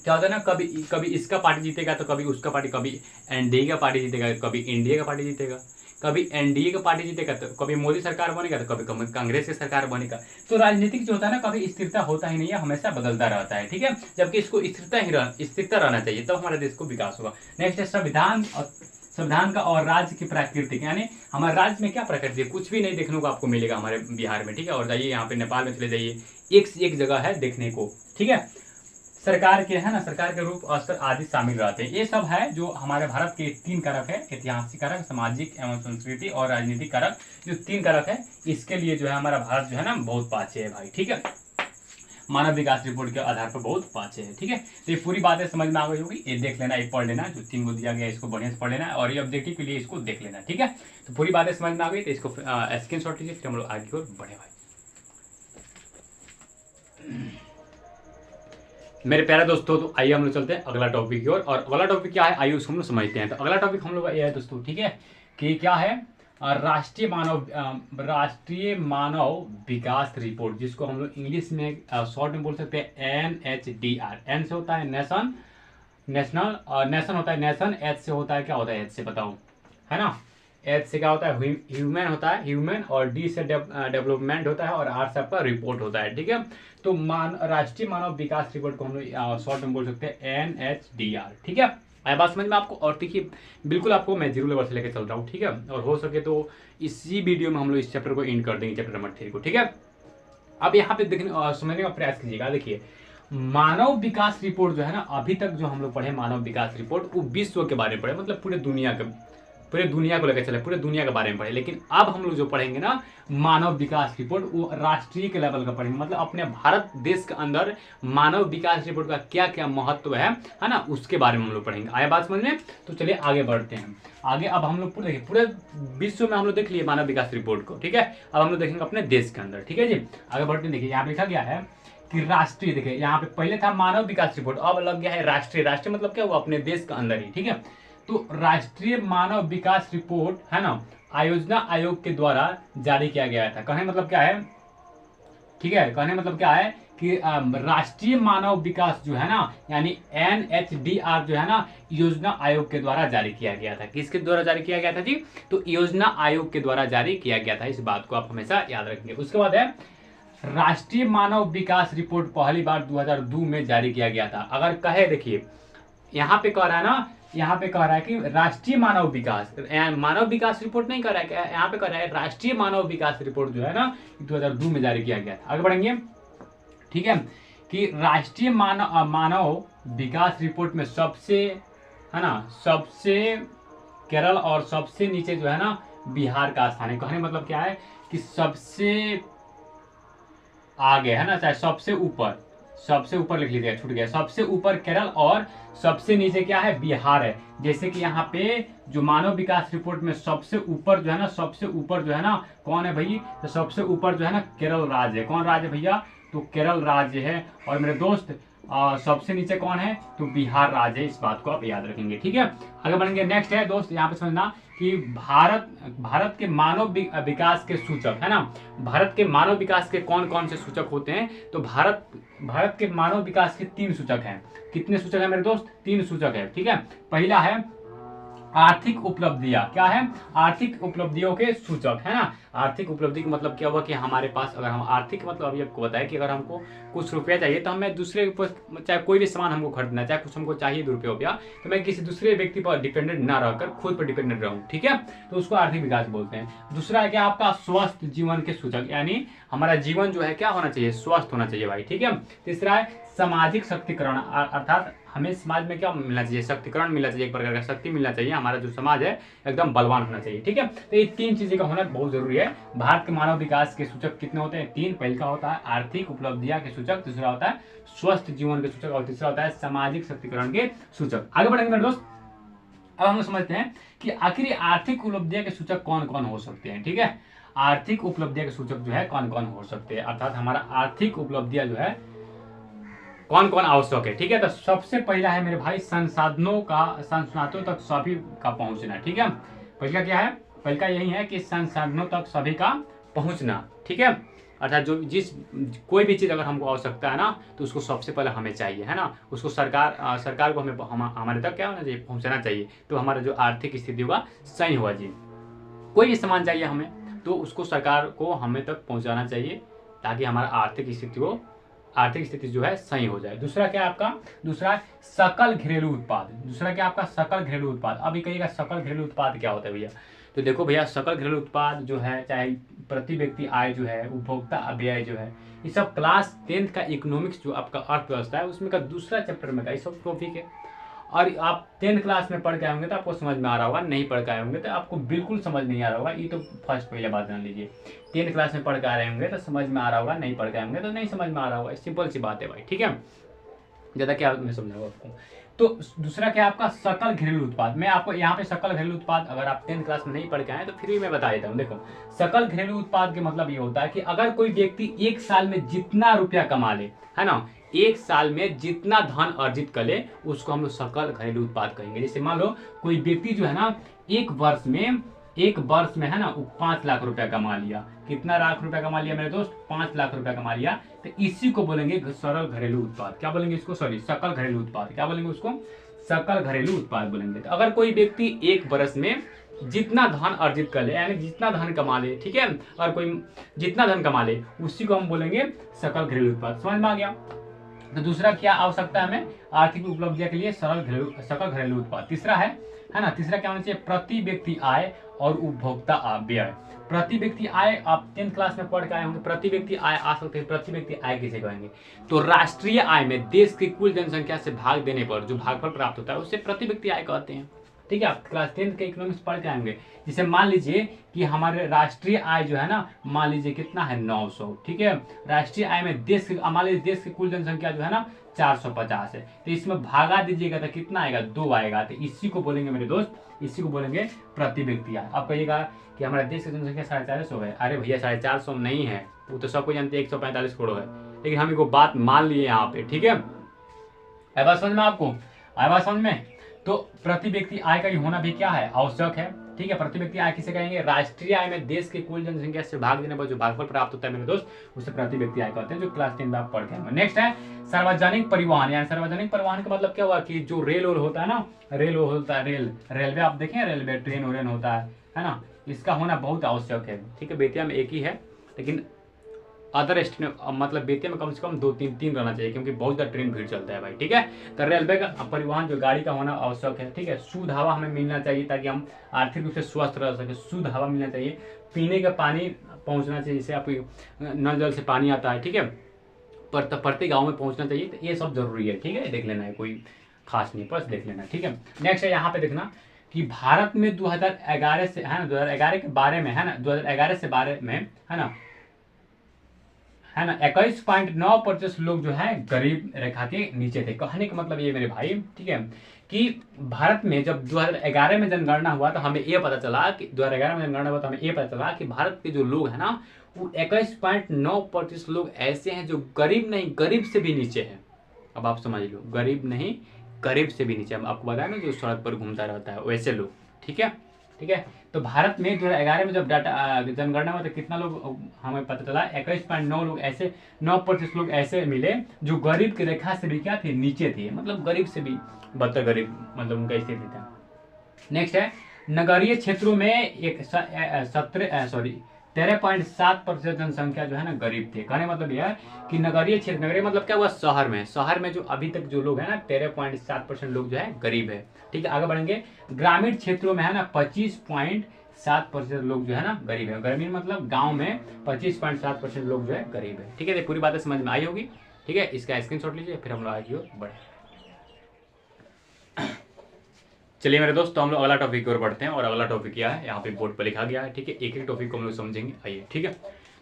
क्या होता है ना, कभी इसका पार्टी जीतेगा तो कभी उसका पार्टी, कभी एनडीए का पार्टी जीतेगा, कभी इंडिया का पार्टी जीतेगा, कभी एनडीए का पार्टी जीतेगा तो कभी मोदी सरकार बनेगा तो कभी कांग्रेस की सरकार बनेगा। तो राजनीतिक जो होता है ना कभी स्थिरता होता ही नहीं है, हमेशा बदलता रहता है, ठीक है। जबकि इसको स्थिरता रहना चाहिए, तब हमारे देश को विकास होगा। नेक्स्ट है संविधान का और राज्य की प्राकृतिक, यानी हमारे राज्य में क्या प्रकृति है, कुछ भी नहीं देखने को आपको मिलेगा हमारे बिहार में, ठीक है। और जाइए यहाँ पे नेपाल में चले जाइए, एक से एक जगह है देखने को, ठीक है। सरकार के रूप स्तर आदि शामिल रहते हैं। ये सब है जो हमारे भारत के 3 कारक है, ऐतिहासिक कारक, सामाजिक एवं संस्कृति और राजनीतिक कारक। जो 3 कारक है इसके लिए जो है हमारा भारत जो है ना बहुत पाछे है भाई, ठीक है। मानव विकास रिपोर्ट के आधार पर बहुत पाछे है, ठीक है। तो ये पूरी बातें समझ में आ गई होगी, ये देख लेना, ये पढ़ लेना, जो 3 को दिया गया इसको बढ़िया से पढ़ लेना, और ये ऑब्जेक्टिव के लिए इसको देख लेना, ठीक है। तो पूरी बातें समझ में आ गई तो इसको स्क्रीनशॉट लीजिए, फिर हम लोग आगे की ओर बढ़े भाई। मेरे प्यारे दोस्तों, तो आइए हम लोग चलते हैं अगला टॉपिक की ओर। और अगला टॉपिक क्या है आइए उसको हम लोग समझते हैं। तो अगला टॉपिक हम लोग का ये है दोस्तों, ठीक है, कि क्या है राष्ट्रीय मानव विकास रिपोर्ट, जिसको हम लोग इंग्लिश में शॉर्ट में बोल सकते हैं NHDR। एन से होता है नेशनल, और नेशन होता है नेशन, एच से होता है क्या होता है, एच से बताओ, है ना। एच से क्या होता है, ह्यूमन होता है, ह्यूमन, और डी से डेवलपमेंट होता है, और आर से आपका रिपोर्ट होता है, ठीक है। तो राष्ट्रीय मानव विकास रिपोर्ट को हम लोग शॉर्ट में बोल सकते हैं NHDR, ठीक है। आया बात समझ में आपको। और देखिए बिल्कुल आपको मैं 0 लेवल से लेकर चल रहा हूँ, ठीक है। और हो सके तो इसी वीडियो में हम लोग इस चैप्टर को एंड कर देंगे, चैप्टर नंबर 3 को, ठीक है। अब यहाँ पे देखने समझने का प्रयास कीजिएगा। देखिए मानव विकास रिपोर्ट जो है ना, अभी तक जो हम लोग पढ़े मानव विकास रिपोर्ट, वो विश्व के बारे में पढ़े, मतलब पूरे दुनिया के पूरे दुनिया को लेकर चले, पूरे दुनिया के बारे में पढ़े। लेकिन अब हम लोग जो पढ़ेंगे ना मानव विकास रिपोर्ट, वो राष्ट्रीय के लेवल का पढ़ेंगे, मतलब अपने भारत देश के अंदर मानव विकास रिपोर्ट का क्या क्या महत्व है ना, उसके बारे में हम लोग पढ़ेंगे। आया बात समझ में? तो चलिए आगे बढ़ते हैं। आगे अब हम लोग देखिए पूरे विश्व में हम लोग देख लिए मानव विकास रिपोर्ट को, ठीक है। अब हम लोग देखेंगे अपने देश के अंदर, ठीक है जी। आगे बढ़ते हैं। देखिए यहाँ पे लिखा गया है कि राष्ट्रीय, देखिए यहाँ पे पहले था मानव विकास रिपोर्ट, अब लग गया है राष्ट्रीय। राष्ट्रीय मतलब क्या हुआ? अपने देश के अंदर ही, ठीक है। तो राष्ट्रीय मानव विकास रिपोर्ट है ना, आयोजना आयोग के द्वारा जारी किया गया था। कहने मतलब क्या है, ठीक है, कहने मतलब क्या है कि राष्ट्रीय मानव विकास जो है ना, यानी NHDR जो है ना, योजना आयोग के द्वारा जारी किया गया था। किसके द्वारा जारी किया गया था जी? तो योजना आयोग के द्वारा जारी किया गया था। इस बात को आप हमेशा याद रखेंगे। उसके बाद है राष्ट्रीय मानव विकास रिपोर्ट पहली बार 2002 में जारी किया गया था। अगर कहे, देखिए यहाँ पे कह रहा है ना, यहाँ पे कह रहा है कि राष्ट्रीय मानव विकास रिपोर्ट नहीं कह रहा है, यहाँ पे कह रहा है राष्ट्रीय मानव विकास रिपोर्ट जो है ना 2002 में जारी किया गया था। आगे बढ़ेंगे, ठीक है, कि राष्ट्रीय मानव विकास रिपोर्ट में सबसे, है ना, सबसे केरल और सबसे नीचे जो है ना बिहार का स्थान है। कहने मतलब क्या है कि सबसे आगे, है ना, चाहे सबसे ऊपर लिख लीजिएगा, छूट गया। सबसे ऊपर केरल और सबसे नीचे क्या है? बिहार है। जैसे कि यहाँ पे जो मानव विकास रिपोर्ट में सबसे ऊपर जो है ना, सबसे ऊपर जो है ना कौन है भाई? तो सबसे ऊपर जो है ना केरल राज्य है। कौन राज्य भैया? तो केरल राज्य है। और मेरे दोस्त सबसे नीचे कौन है? तो बिहार राज्य है। इस बात को आप याद रखेंगे, ठीक है। आगे बढ़ेंगे। नेक्स्ट है दोस्त, यहाँ पे समझना कि भारत के मानव विकास के सूचक, है ना, भारत के मानव विकास के कौन कौन से सूचक होते हैं? तो भारत के मानव विकास के 3 सूचक हैं। कितने सूचक है मेरे दोस्त? 3 सूचक है, ठीक है। पहला है आर्थिक उपलब्धियां। क्या है? आर्थिक उपलब्धियों के सूचक, है ना। आर्थिक उपलब्धि का मतलब क्या हुआ कि हमारे पास, अगर हम आर्थिक मतलब अभी आपको बताया कि अगर हमको कुछ रुपया चाहिए तो हमें दूसरे के पास, चाहे कोई भी सामान हमको खरीदना, चाहे कुछ हमको चाहिए 2 रुपया, तो मैं किसी दूसरे व्यक्ति पर डिपेंडेंट ना रहकर खुद पर डिपेंडेंट रहूं, ठीक है। तो उसको आर्थिक विकास बोलते हैं। दूसरा है क्या? आपका स्वस्थ जीवन के सूचक, यानी हमारा जीवन जो है क्या होना चाहिए? स्वस्थ होना चाहिए भाई, ठीक है। तीसरा है सामाजिक शक्तिकरण, अर्थात हमें समाज में क्या मिलना चाहिए? शक्तिकरण मिलना चाहिए, एक प्रकार का शक्ति मिलना चाहिए। हमारा जो समाज है एकदम बलवान होना चाहिए, ठीक है। तो ये 3 चीजें का होना बहुत जरूरी है। भारत के मानव विकास के सूचक कितने होते हैं? 3। पहला होता है आर्थिक उपलब्धियां के सूचक, दूसरा होता है स्वस्थ जीवन के सूचक, और तीसरा होता है सामाजिक शक्तिकरण के सूचक। आगे बढ़ेंगे मेरे दोस्त। अब हम समझते हैं कि आखिर आर्थिक उपलब्धियां के सूचक कौन कौन हो सकते हैं, ठीक है। आर्थिक उपलब्धियां के सूचक जो है कौन कौन हो सकते हैं, अर्थात हमारा आर्थिक उपलब्धियां जो है कौन कौन आवश्यक है, ठीक है। तो सबसे पहला है मेरे भाई संसाधनों तक सभी का पहुंचना, ठीक है। पहला क्या है? पहला यही है कि संसाधनों तक सभी का पहुंचना, ठीक है। अर्थात जो कोई भी चीज़ अगर हमको आवश्यकता है ना, तो उसको सबसे पहले हमें चाहिए, है ना। उसको सरकार को हमारे तक क्या होना चाहिए? पहुंचाना चाहिए। तो हमारा जो आर्थिक स्थिति होगा सही होगा जी। कोई भी सामान चाहिए हमें, तो उसको सरकार को हमें तक पहुंचाना चाहिए, ताकि हमारा आर्थिक स्थिति जो है सही हो जाए। दूसरा क्या आपका? दूसरा सकल घरेलू उत्पाद। दूसरा क्या आपका? सकल घरेलू उत्पाद। अभी कहिएगा सकल घरेलू उत्पाद क्या होता है भैया? तो देखो भैया, सकल घरेलू उत्पाद जो है, चाहे प्रति व्यक्ति आय जो है, उपभोक्ता व्यय जो है, ये सब क्लास 10th का इकोनॉमिक्स जो आपका अर्थव्यवस्था है उसमें का दूसरा चैप्टर में का ये सब टॉपिक है। और आप 10th क्लास में पढ़ के आए होंगे तो आपको समझ में आ रहा होगा, नहीं पढ़ के आए होंगे तो आपको बिल्कुल समझ नहीं आ रहा होगा। ये तो फर्स्ट पहले बात जान लीजिए। 10th क्लास में पढ़ के आ रहे होंगे तो समझ में आ रहा होगा, नहीं पढ़ के आए होंगे तो नहीं समझ में आ रहा होगा। सिंपल सी बात है भाई, ठीक है। ज़्यादा क्या मैं समझाऊंगा आपको। तो दूसरा क्या आपका? सकल घरेलू उत्पाद। मैं आपको यहाँ पे सकल घरेलू उत्पाद, अगर आप 10th क्लास में नहीं पढ़ के आए तो फिर भी मैं बता देता हूँ। देखो, सकल घरेलू उत्पाद के मतलब ये होता है कि अगर कोई व्यक्ति 1 साल में जितना रुपया कमा ले, है ना, 1 साल में जितना धन अर्जित कर ले, उसको हम लोग सकल घरेलू उत्पाद कहेंगे। जैसे मान लो कोई व्यक्ति जो है ना एक वर्ष में है ना वो 5 लाख रुपया कमा लिया। कितना लाख रुपया कमा लिया मेरे दोस्त? 5 लाख रुपया कमा लिया। तो इसी को बोलेंगे सरल घरेलू उत्पाद। क्या बोलेंगे इसको? सॉरी, सकल घरेलू उत्पाद। क्या बोलेंगे उसको? सकल घरेलू उत्पाद बोलेंगे। तो अगर कोई व्यक्ति 1 वर्ष में जितना धन अर्जित कर ले, यानी जितना धन कमा ले, ठीक है, और कोई जितना धन कमा ले उसी को हम बोलेंगे सकल घरेलू उत्पाद। समझ में आ गया? तो दूसरा क्या आवश्यकता है हमें? आर्थिक उपलब्धियां के लिए सकल घरेलू उत्पाद। तीसरा है ना, तीसरा क्या होना चाहिए? प्रति व्यक्ति आय और उपभोक्ता व्यय। प्रति व्यक्ति आय, आप 10th क्लास में पढ़ के आए होंगे, प्रति व्यक्ति आय आ सकते हैं। प्रति व्यक्ति आय किसे कहेंगे? तो राष्ट्रीय आय में देश की कुल जनसंख्या से भाग देने पर जो भागफल प्राप्त होता है उसे प्रति व्यक्ति आय कहते हैं, ठीक है, आप क्लास 10th के इकोनॉमिक्स पढ़ के आएंगे। जैसे मान लीजिए कि हमारे राष्ट्रीय आय जो है ना, मान लीजिए कितना है 900, ठीक है। राष्ट्रीय आय में देश की, मान लीजिए देश की कुल जनसंख्या जो है ना 450 है, तो इसमें भागा दीजिएगा तो कितना आएगा, 2 आएगा। तो इसी को बोलेंगे मेरे दोस्त, इसी को बोलेंगे प्रति व्यक्ति आय। आप कहिएगा कि हमारे देश की जनसंख्या 450 है, अरे भैया 450 नहीं है, वो तो सबको जानते हैं 145 करोड़ है, लेकिन हम इनको बात मान लिए यहाँ पे, ठीक है। आए बात समझ में आपको, आए बात समझ में। तो प्रति व्यक्ति आय का होना भी क्या है, आवश्यक है, ठीक है। प्रति व्यक्ति आय किसे कहेंगे, राष्ट्रीय आय में देश की कुल जनसंख्या से भाग देने पर जो भागफल प्राप्त होता है मेरे दोस्त, उसे प्रति व्यक्ति आय कहते हैं, जो क्लास 10 में आप पढ़ के आएंगे। नेक्स्ट है सार्वजनिक परिवहन, यानी सार्वजनिक परिवहन का मतलब क्या हुआ कि जो रेल होता है ना, रेल होता है, रेलवे आप देखें, रेलवे ट्रेन व्रेन होता है ना, इसका होना बहुत आवश्यक है, ठीक है। बेतिया में एक ही है, लेकिन अदर स्टेट मतलब बेतिया में कम से कम 2-3 रहना चाहिए, क्योंकि बहुत ज़्यादा ट्रेन भीड़ चलता है भाई, ठीक है। तो रेलवे का परिवहन जो गाड़ी का होना आवश्यक है, ठीक है। शुद्ध हवा हमें मिलना चाहिए ताकि हम आर्थिक रूप से स्वस्थ रह सके, शुद्ध हवा मिलना चाहिए, पीने का पानी पहुंचना चाहिए, जैसे आप नल जल से पानी आता है, ठीक है, प्रत्येक गाँव में पहुँचना चाहिए, तो ये सब जरूरी है, ठीक है। देख लेना है, कोई खास नहीं, बस देख लेना, ठीक है। नेक्स्ट है यहाँ पे देखना कि भारत में 2011 से है ना, 2011 के बारे में है ना, 2011 से बारे में है ना 21.9% लोग जो है गरीब रेखा के नीचे थे। कहने का मतलब ये मेरे भाई, ठीक है, कि भारत में जब 2011 में जनगणना हुआ तो हमें ये पता चला कि 2011 में जनगणना हुआ तो हमें ये पता चला कि भारत के जो लोग हैं ना, वो 21.9% लोग ऐसे हैं जो गरीब नहीं, गरीब से भी नीचे हैं। अब आप समझ लो, गरीब नहीं, गरीब से भी नीचे। हम आपको बताया ना, जो सड़क पर घूमता रहता है वैसे लोग, ठीक है, ठीक है। तो भारत में 2011 में जब डाटा जनगणना हुआ तो कितना लोग हमें पता चला, 21.9 लोग ऐसे, 9% लोग ऐसे मिले जो गरीब की रेखा से भी क्या थे, नीचे थे, मतलब गरीब से भी बदतर गरीब, मतलब उनका स्थिति था। नेक्स्ट है नगरीय क्षेत्रों में 13.7% जनसंख्या जो है ना गरीब थे। कहने मतलब यह है कि नगरीय क्षेत्र, नगरीय मतलब क्या हुआ, शहर में जो अभी तक जो लोग हैं ना 13.7% लोग जो है गरीब है, ठीक है। आगे बढ़ेंगे, ग्रामीण क्षेत्रों में है ना 25.7% लोग जो है ना गरीब है। ग्रामीण मतलब गांव में 25.7% लोग जो है गरीब है, ठीक है। तो पूरी बातें समझ में आई होगी, ठीक है। इसका स्क्रीनशॉट लीजिए, फिर हम लोग आगे बढ़े। चलिए मेरे दोस्त, तो हम लोग अगला टॉपिक की ओर बढ़ते हैं, और अगला टॉपिक क्या है, यहाँ पे बोर्ड पर लिखा गया है, ठीक है। एक एक टॉपिक को हम लोग समझेंगे, आइए, ठीक है।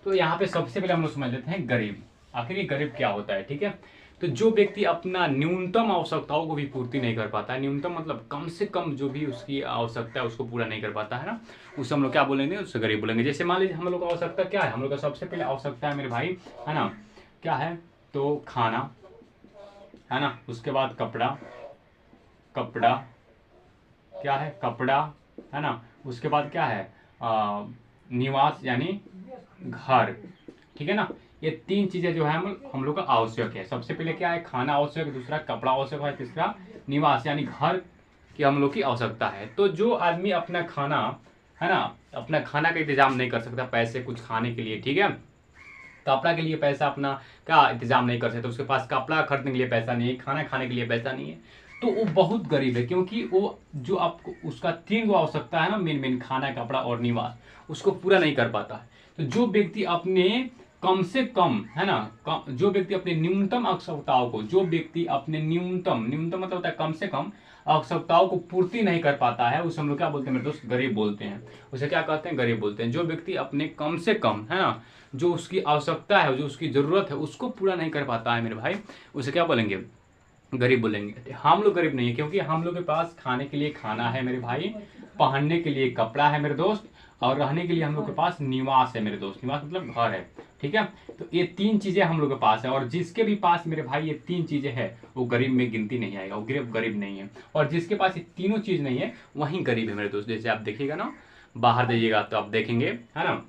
तो यहाँ पे सबसे पहले हम लोग समझ लेते हैं गरीब, आखिर ये गरीब क्या होता है, ठीक है। तो जो व्यक्ति अपना न्यूनतम आवश्यकताओं को भी पूर्ति नहीं कर पाता है, न्यूनतम मतलब कम से कम जो भी उसकी आवश्यकता है उसको पूरा नहीं कर पाता है ना, उसे हम लोग क्या बोलेंगे, उससे गरीब बोलेंगे। जैसे मान लीजिए हम लोग का आवश्यकता क्या है, हम लोग का सबसे पहले आवश्यकता है मेरे भाई, है ना, क्या है, तो खाना, है ना, उसके बाद कपड़ा क्या है, कपड़ा, है ना, उसके बाद क्या है, निवास यानी घर, ठीक है ना। ये 3 चीजें जो है हम लोग का आवश्यक है। सबसे पहले क्या है, खाना आवश्यक है, दूसरा कपड़ा आवश्यक है, तीसरा निवास यानी घर की हम लोग की आवश्यकता है। तो जो आदमी अपना खाना, है ना, अपना खाना का इंतजाम नहीं कर सकता, पैसे कुछ खाने के लिए, ठीक है, कपड़ा के लिए पैसा अपना क्या इंतजाम नहीं कर सकता, उसके पास कपड़ा खरीदने के लिए पैसा नहीं है, खाना खाने के लिए पैसा नहीं है, तो वो बहुत गरीब है। क्योंकि वो जो आपको उसका 3 गो आवश्यकता है ना, मेन खाना, कपड़ा और निवास, उसको पूरा नहीं कर पाता है। तो जो व्यक्ति अपने कम से कम, है ना, जो व्यक्ति अपने न्यूनतम आवश्यकताओं को, जो व्यक्ति अपने न्यूनतम मतलब होता है कम से कम आवश्यकताओं को पूर्ति नहीं कर पाता है, उसे हम लोग क्या बोलते हैं मेरे दोस्त, गरीब बोलते हैं। उसे क्या कहते हैं, गरीब बोलते हैं। जो व्यक्ति अपने कम से कम, है ना, जो उसकी आवश्यकता है, जो उसकी जरूरत है, उसको पूरा नहीं कर पाता है मेरे भाई, उसे क्या बोलेंगे, गरीब बोलेंगे। हम लोग गरीब नहीं है, क्योंकि हम लोग के पास खाने के लिए खाना है मेरे भाई, पहनने के लिए कपड़ा है मेरे दोस्त, और रहने के लिए हम लोग के पास निवास है मेरे दोस्त। निवास मतलब घर है, ठीक है। तो ये 3 चीजें हम लोग के पास है, और जिसके भी पास मेरे भाई ये 3 चीजें है, वो गरीब में गिनती नहीं आएगा, वो गरीब नहीं है। और जिसके पास ये तीनों चीज नहीं है वही गरीब है मेरे दोस्त। जैसे आप देखिएगा ना, बाहर जाइएगा तो आप देखेंगे, है ना,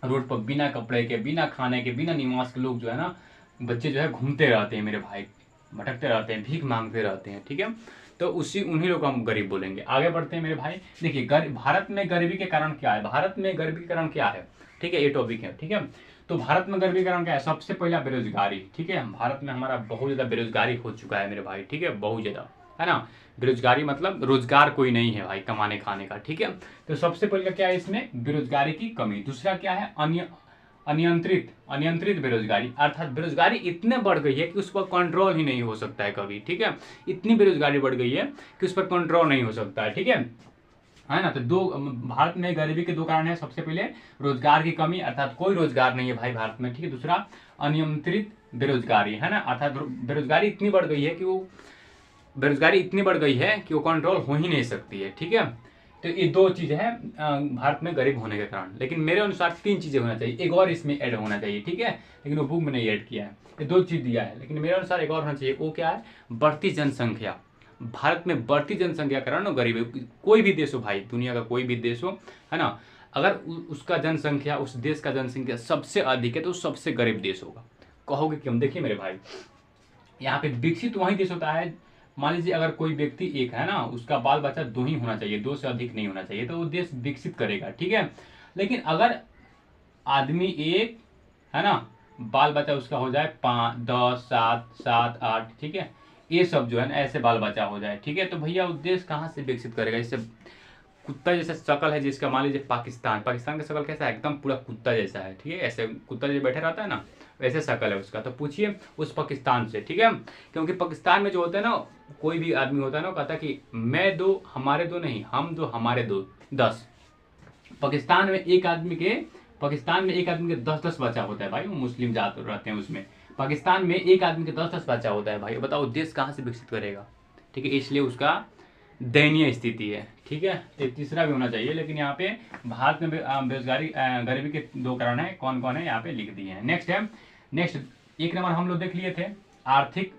रोड पर बिना कपड़े के, बिना खाने के, बिना निवास के लोग जो है ना, बच्चे जो है घूमते रहते हैं मेरे भाई, भटकते रहते हैं, भीख मांगते रहते हैं, ठीक है। तो उन्हीं लोग को हम गरीब बोलेंगे। आगे बढ़ते हैं मेरे भाई। देखिए भारत में गरीबी के कारण क्या है, भारत में गरीबी के कारण क्या है, ठीक है, ये टॉपिक है, ठीक है। तो भारत में गरीबी के कारण क्या है, सबसे पहला बेरोजगारी, ठीक है। भारत में हमारा बहुत ज्यादा बेरोजगारी हो चुका है मेरे भाई, ठीक है, बहुत ज्यादा, है ना। बेरोजगारी मतलब रोजगार कोई नहीं है भाई कमाने खाने का, ठीक है। तो सबसे पहले क्या है इसमें, बेरोजगारी की कमी। दूसरा क्या है, अनियंत्रित अनियंत्रित बेरोजगारी, अर्थात बेरोजगारी इतने बढ़ गई है कि उस पर कंट्रोल ही नहीं हो सकता है कभी, ठीक है। इतनी बेरोजगारी बढ़ गई है कि उस पर कंट्रोल नहीं हो सकता है, ठीक है ना। तो दो भारत में गरीबी के दो कारण है। सबसे पहले रोजगार की कमी, अर्थात कोई रोजगार नहीं है भाई भारत में, ठीक है। दूसरा अनियंत्रित बेरोजगारी, है ना, अर्थात बेरोजगारी इतनी बढ़ गई है कि वो कंट्रोल हो ही नहीं सकती है, ठीक है। तो ये दो चीज़ें हैं भारत में गरीब होने के कारण। लेकिन मेरे अनुसार तीन चीज़ें होना चाहिए, एक और इसमें ऐड होना चाहिए, ठीक है। लेकिन वो बुक में नहीं ऐड किया है, ये दो चीज़ दिया है, लेकिन मेरे अनुसार एक और होना चाहिए। वो क्या है? बढ़ती जनसंख्या। भारत में बढ़ती जनसंख्या के कारण गरीब, कोई भी देश हो भाई, दुनिया का कोई भी देश हो, है ना, अगर उसका जनसंख्या, उस देश का जनसंख्या सबसे अधिक है तो सबसे गरीब देश होगा। कहोगे कि हम, देखिए मेरे भाई, यहाँ पे विकसित वही देश होता है, मान लीजिए अगर कोई व्यक्ति एक है ना, उसका बाल बच्चा दो ही होना चाहिए, दो से अधिक नहीं होना चाहिए, तो वो देश विकसित करेगा, ठीक है। लेकिन अगर आदमी एक है ना, बाल बच्चा उसका हो जाए 5, 10, 7, 7, 8, ठीक है, ये सब जो है ना ऐसे बाल बच्चा हो जाए, ठीक है, तो भैया वो देश कहाँ से विकसित करेगा? इससे कुत्ता जैसा शक्ल है जिसका, मान लीजिए पाकिस्तान का शक्ल कैसा है? एकदम पूरा कुत्ता जैसा है, ठीक है, ऐसे कुत्ता जैसे बैठे रहता है ना, वैसे शक्ल है उसका। तो पूछिए उस पाकिस्तान से, ठीक है, क्योंकि पाकिस्तान में जो होता है ना, कोई भी आदमी होता है ना, कहता है कि मैं दो, हमारे दो नहीं, हम दो, हमारे दो, 10। पाकिस्तान में एक आदमी के 10-10 बच्चा होता है भाई, वो मुस्लिम जात रहते हैं उसमें। पाकिस्तान में एक आदमी के 10-10 बच्चा होता है भाई, बताओ देश कहाँ से विकसित करेगा, ठीक है। इसलिए उसका दयनीय स्थिति है, ठीक है। तो तीसरा भी होना चाहिए, लेकिन यहाँ पे भारत में बेरोजगारी गरीबी के दो कारण है, कौन कौन है यहाँ पे लिख दिए हैं। नेक्स्ट एक नंबर हम लोग देख लिए थे, आर्थिक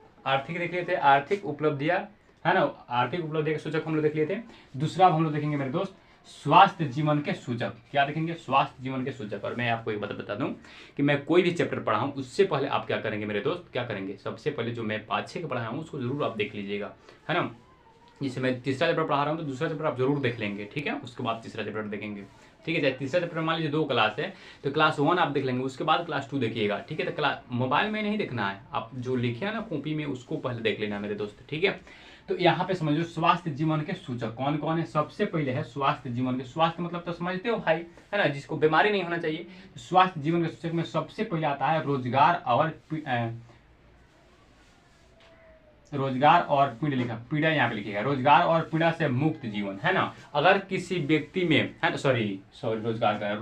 देख लिए थे, आर्थिक उपलब्धियां, है ना, आर्थिक उपलब्धियों के सूचक हम लोग देख लिए थे। दूसरा हम लोग देखेंगे मेरे दोस्त, स्वास्थ्य जीवन के सूचक। क्या देखेंगे? स्वास्थ्य जीवन के सूचक। और मैं आपको एक बात बता दूं कि मैं कोई भी चैप्टर पढ़ा हूं, उससे पहले आप क्या करेंगे मेरे दोस्त, क्या करेंगे? सबसे पहले जो मैं 5-6 का पढ़ाया हूं उसको जरूर आप देख लीजिएगा, है ना। जैसे मैं तीसरा चैप्टर पढ़ा रहा हूँ तो दूसरा चैप्टर आप जरूर देख लेंगे, ठीक है, उसके बाद तीसरा चैप्टर देखेंगे, ठीक है। चाहे तीसरा चैप्टर मान लीजिए 2 क्लास है तो क्लास 1 आप देख लेंगे, उसके बाद क्लास 2 देखिएगा, ठीक है। तो क्लास मोबाइल में नहीं देखना है, आप जो लिखे है ना कॉपी में उसको पहले देख लेना मेरे दोस्त, ठीक है। तो यहाँ पे समझो स्वास्थ्य जीवन के सूचक कौन कौन है। सबसे पहले है स्वास्थ्य जीवन के, स्वास्थ्य मतलब तो समझते हो भाई, है ना, जिसको बीमारी नहीं होना चाहिए। तो स्वास्थ्य जीवन के सूचक में सबसे पहले आता है रोजगार और पीड़ा, लिखा पीड़ा यहाँ पे लिखिएगा, रोजगार और पीड़ा से मुक्त जीवन, है ना। अगर किसी व्यक्ति में, है ना, सॉरी रोजगार का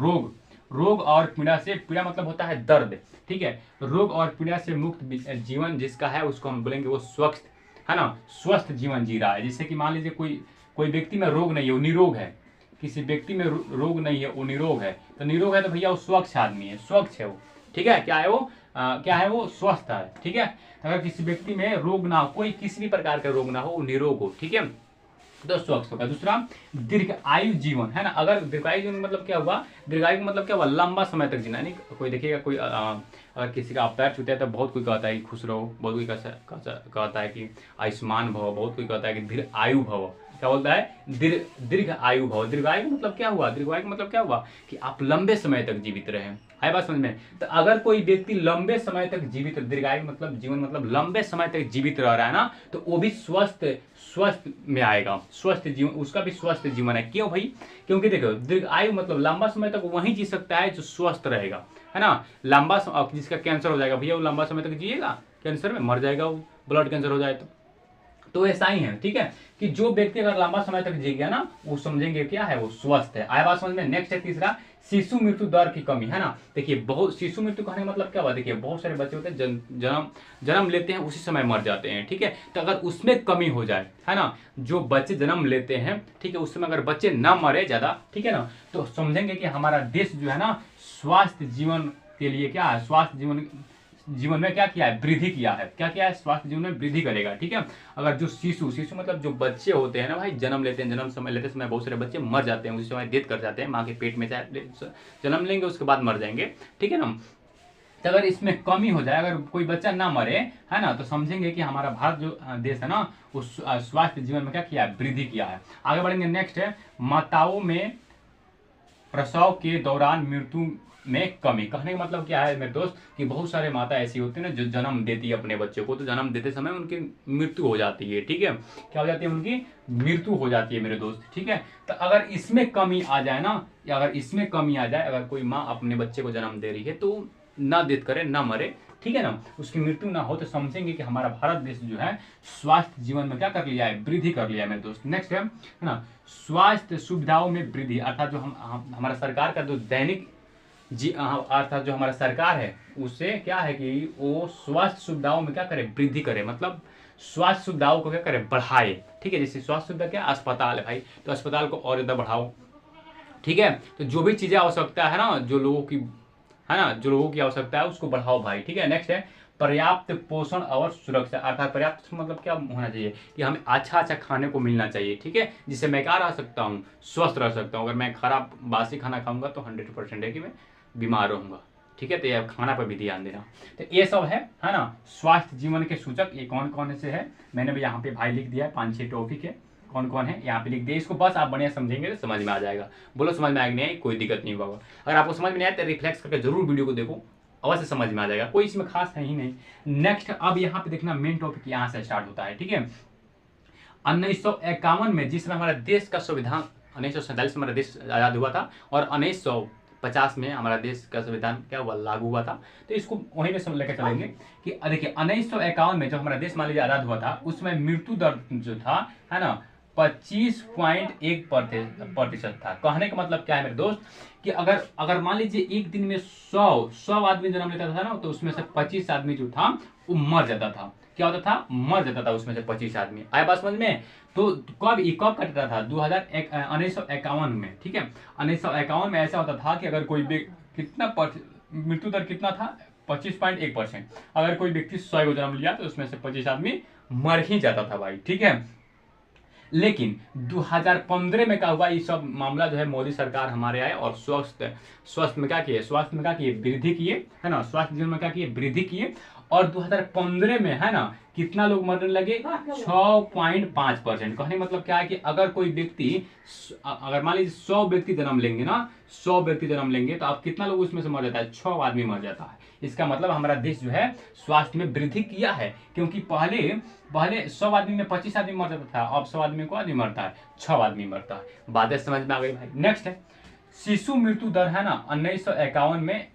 रोग और पीड़ा से, पीड़ा मतलब होता है दर्द, ठीक है, रोग और पीड़ा से मुक्त जीवन जिसका है उसको हम बोलेंगे वो स्वस्थ, है ना, स्वस्थ जीवन जी रहा है। जैसे कि मान लीजिए कोई व्यक्ति में रोग नहीं है, वो निरोग है, किसी व्यक्ति में रोग नहीं है, वो निरोग है, तो निरोग है तो भैया वो स्वच्छ आदमी है, स्वच्छ है वो, ठीक है। क्या है वो? स्वस्थ है, ठीक है। अगर किसी व्यक्ति में रोग ना हो, कोई किसी भी प्रकार का रोग ना हो, वो निरोग हो, ठीक है, तो स्वस्थ होगा। दूसरा दीर्घायु जीवन, है ना। अगर दीर्घायु जीवन मतलब क्या हुआ? दीर्घायु मतलब क्या हुआ? लंबा समय तक जीना। यानी कोई देखिएगा, कोई अगर किसी का पैर छूते हैं तो बहुत कोई कहता है कि खुश रहो, बहुत कोई कहता है कि आयुष्मान भव, बहुत कोई कहता है कि दीर्घायु भव। क्या बोलता है? दीर्घ आयु भव। दीर्घायु मतलब क्या हुआ? दीर्घायु मतलब क्या हुआ कि आप लंबे समय तक जीवित रहे। आए बात समझ में? तो अगर कोई व्यक्ति लंबे समय तक जीवित, दीर्घायु मतलब जीवन मतलब लंबे समय तक जीवित रह रहा है ना, तो वो भी स्वस्थ में आएगा, स्वस्थ जीवन, उसका भी स्वस्थ जीवन है। क्यों भाई? क्योंकि देखो दीर्घायु मतलब लंबा समय तक वही जी सकता है जो स्वस्थ रहेगा, है ना। लंबा समय, जिसका कैंसर हो जाएगा भैया वो लंबा समय तक जिएगा? कैंसर में मर जाएगा वो, ब्लड कैंसर हो जाए तो ऐसा ही है, ठीक है, कि जो व्यक्ति अगर लंबा समय तक जी गया ना, वो समझेंगे क्या है, वो स्वस्थ है। आया बात समझ में? नेक्स्ट है तीसरा, शिशु मृत्यु दर की कमी, है ना। देखिए बहुत, शिशु मृत्यु कहने का मतलब क्या हुआ? देखिए बहुत सारे बच्चे होते हैं जन्म लेते हैं उसी समय मर जाते हैं, ठीक है। तो अगर उसमें कमी हो जाए, है ना, जो बच्चे जन्म लेते हैं, ठीक है, उस समय अगर बच्चे ना मरे ज्यादा, ठीक है ना, तो समझेंगे कि हमारा देश जो है ना स्वास्थ्य जीवन के लिए क्या है, स्वास्थ्य जीवन में क्या किया है? वृद्धि किया है। क्या किया है? स्वास्थ्य जीवन में वृद्धि करेगा, ठीक है। अगर जो शिशु मतलब जो बच्चे होते हैं ना भाई, जन्म लेते हैं, लेते समय बहुत सारे बच्चे मर जाते हैं, उसी समय डेथ कर जाते हैं, माँ के पेट में जन्म लेंगे उसके बाद मर जाएंगे, ठीक है ना। तो अगर इसमें कमी हो जाए, अगर कोई बच्चा ना मरे, है ना, तो समझेंगे कि हमारा भारत जो देश है ना, उस स्वास्थ्य जीवन में क्या किया है? वृद्धि किया है। आगे बढ़ेंगे। नेक्स्ट है माताओं में प्रसव के दौरान में कमी। कहने का मतलब क्या है मेरे दोस्त कि बहुत सारे माता ऐसी होती है ना जो जन्म देती है अपने बच्चे को, तो जन्म देते समय उनकी मृत्यु हो जाती है। ठीक है, क्या हो जाती है, उनकी मृत्यु हो जाती है मेरे दोस्त। ठीक है, तो अगर इसमें कमी आ जाए ना, या अगर इसमें कमी आ जाए, अगर कोई माँ अपने बच्चे को जन्म दे रही है तो ना डेथ करे, ना मरे, ठीक है ना, उसकी मृत्यु ना हो, तो समझेंगे कि हमारा भारत देश जो है स्वास्थ्य जीवन में क्या कर लिया है, वृद्धि कर लिया है मेरे दोस्त। नेक्स्ट है ना, स्वास्थ्य सुविधाओं में वृद्धि, अर्थात जो हमारा सरकार का जो दैनिक अर्थात जो हमारा सरकार है उससे क्या है कि वो स्वास्थ्य सुविधाओं में क्या करे, वृद्धि करे, मतलब स्वास्थ्य सुविधाओं को क्या करे, बढ़ाए। ठीक है, जैसे स्वास्थ्य सुविधा क्या, अस्पताल है भाई, तो अस्पताल को और ज्यादा बढ़ाओ। ठीक है, तो जो भी चीजें आवश्यकता है ना, जो लोगों की है ना, जो लोगों की आवश्यकता है उसको बढ़ाओ भाई। ठीक है, नेक्स्ट है पर्याप्त पोषण और सुरक्षा, अर्थात पर्याप्त मतलब क्या होना चाहिए कि हमें अच्छा अच्छा खाने को मिलना चाहिए। ठीक है, जिससे मैं क्या रह सकता हूँ, स्वस्थ रह सकता हूँ। अगर मैं खराब बासी खाना खाऊंगा तो 100% है कि मैं बीमार रहूंगा। ठीक है, तो ये खाना पर भी ध्यान देना। तो ये सब है ना स्वास्थ्य जीवन के सूचक। ये कौन कौन से है, मैंने भी यहाँ पे भाई लिख दिया है, 5-6 टॉपिक है, कौन कौन है यहाँ पे लिख दिया। इसको बस आप बढ़िया समझेंगे तो समझ में आ जाएगा। बोलो समझ में आएगा, नहीं कोई दिक्कत नहीं होगा। अगर आपको समझ में नहीं आया तो रिफ्लेक्स करके जरूर वीडियो को देखो, अवश्य समझ में आ जाएगा, कोई इसमें खास है ही नहीं। नेक्स्ट अब यहाँ पे देखना मेन टॉपिक यहाँ से स्टार्ट होता है। ठीक है, 1951 में जिस समय हमारा देश का संविधान, 1947 में हमारा देश आजाद हुआ था और 1950 में हमारा देश का संविधान क्या हुआ, लागू हुआ था। तो इसको वहीं पे लेकर चलेंगे कि देखिए 1951 में जब हमारा देश मान लीजिए आजाद हुआ था, उसमें मृत्यु दर जो था है ना 25.1% था। कहने का मतलब क्या है मेरे दोस्त कि अगर मान लीजिए एक दिन में 100 आदमी जन्म लेता था ना, तो उसमें से 25 आदमी जो था वो मर जाता था। क्या होता था, मर जाता था उसमें से 25 आदमी। आया बात समझ में? तो कब कटता था, 1951 में। ठीक है, 1951 में ऐसा होता था कि अगर कोई कितना मृत्यु दर कितना था, 25.1%। अगर कोई व्यक्ति 100 को जन्म लिया तो उसमें से 25 आदमी मर ही जाता था भाई। ठीक है, लेकिन 2015 में क्या हुआ, ये सब मामला जो है मोदी सरकार हमारे आए और स्वास्थ्य में क्या किए, स्वास्थ्य में क्या किए, वृद्धि किए, है ना, स्वास्थ्य जीवन में क्या किए, वृद्धि किए। और 2015 में है ना कितना लोग मरने लगे, 6.5%। कहने का मतलब क्या है कि अगर कोई व्यक्ति, अगर मान लीजिए 100 व्यक्ति जन्म लेंगे ना, 100 व्यक्ति जन्म लेंगे तो आप कितना लोग उसमें से मर जाता है, 6 आदमी मर जाता है। इसका मतलब हमारा देश जो है स्वास्थ्य में वृद्धि किया है, क्योंकि पहले 100 आदमी में 25 आदमी मर जाता था, अब 100 आदमी को आदमी मरता है, 6 आदमी मरता है। बातें समझ में आ गई भाई। नेक्स्ट है शिशु मृत्यु दर है ना 1951 में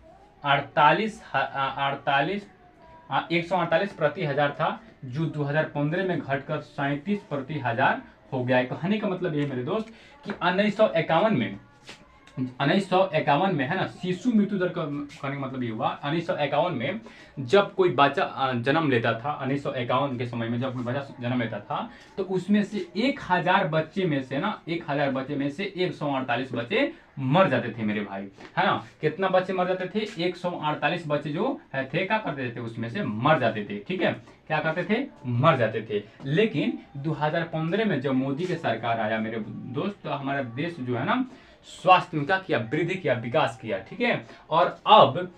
148 प्रति हजार था, जो 2015 में घटकर 37 प्रति हजार हो गया है। कहने का मतलब ये मेरे दोस्त कि 1951 में है ना शिशु मृत्यु दर का कहने का मतलब ये हुआ, 1951 में जब कोई बच्चा जन्म लेता था, 1951 के समय में जब कोई बच्चा जन्म लेता था तो उसमें से 1000 बच्चे में से ना 1000 बच्चे में से 148 बच्चे मर जाते थे मेरे भाई, है ना। कितना बच्चे मर जाते थे, 148 बच्चे जो थे क्या करते थे, उसमें से मर जाते थे। ठीक है, क्या करते थे, मर जाते थे। लेकिन 2015 में जब मोदी की सरकार आया मेरे दोस्त, तो हमारा देश जो है ना स्वास्थ्य में क्या किया, वृद्धि किया, विकास किया। ठीक है, और अब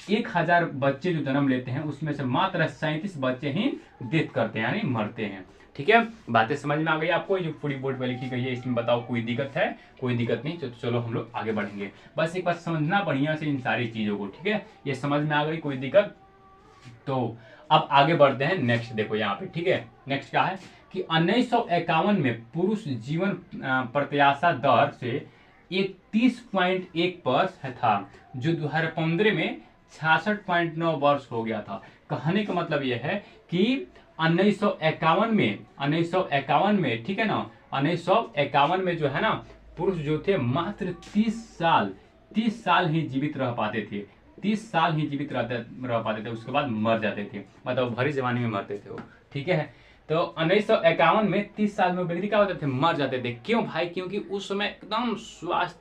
1000 बच्चे जो जन्म लेते हैं उसमें से मात्र 37 बच्चे ही डेथ करते हैं, यानी मरते हैं। ठीक है, बातें समझ में आ गई आपको, जो पूरी बोर्ड पे लिखी गई है इसमें बताओ कोई दिक्कत है, कोई दिक्कत नहीं। तो चलो हम लोग आगे बढ़ेंगे, बस एक बार समझना बढ़िया से इन सारी चीजों को। ठीक है, ये समझ में आ गई, कोई दिक्कत? तो अब आगे बढ़ते हैं। नेक्स्ट देखो यहाँ पे, ठीक है, नेक्स्ट क्या है कि 1951 में पुरुष जीवन प्रत्याशा दर से 31.1% था, जो 2015 में 66.9 वर्ष हो गया था। कहने का मतलब यह है कि 1951 में ठीक है ना, 1951 में जो है ना पुरुष जो थे मात्र 30 साल ही जीवित रह पाते थे, 30 साल ही जीवित रह पाते थे, उसके बाद मर जाते थे, मतलब भरी जवानी में मरते थे वो। ठीक है, तो 1951 में 30 साल में व्यक्ति क्या होते थे, मर जाते थे। क्यों भाई, क्योंकि उस समय एकदम स्वास्थ्य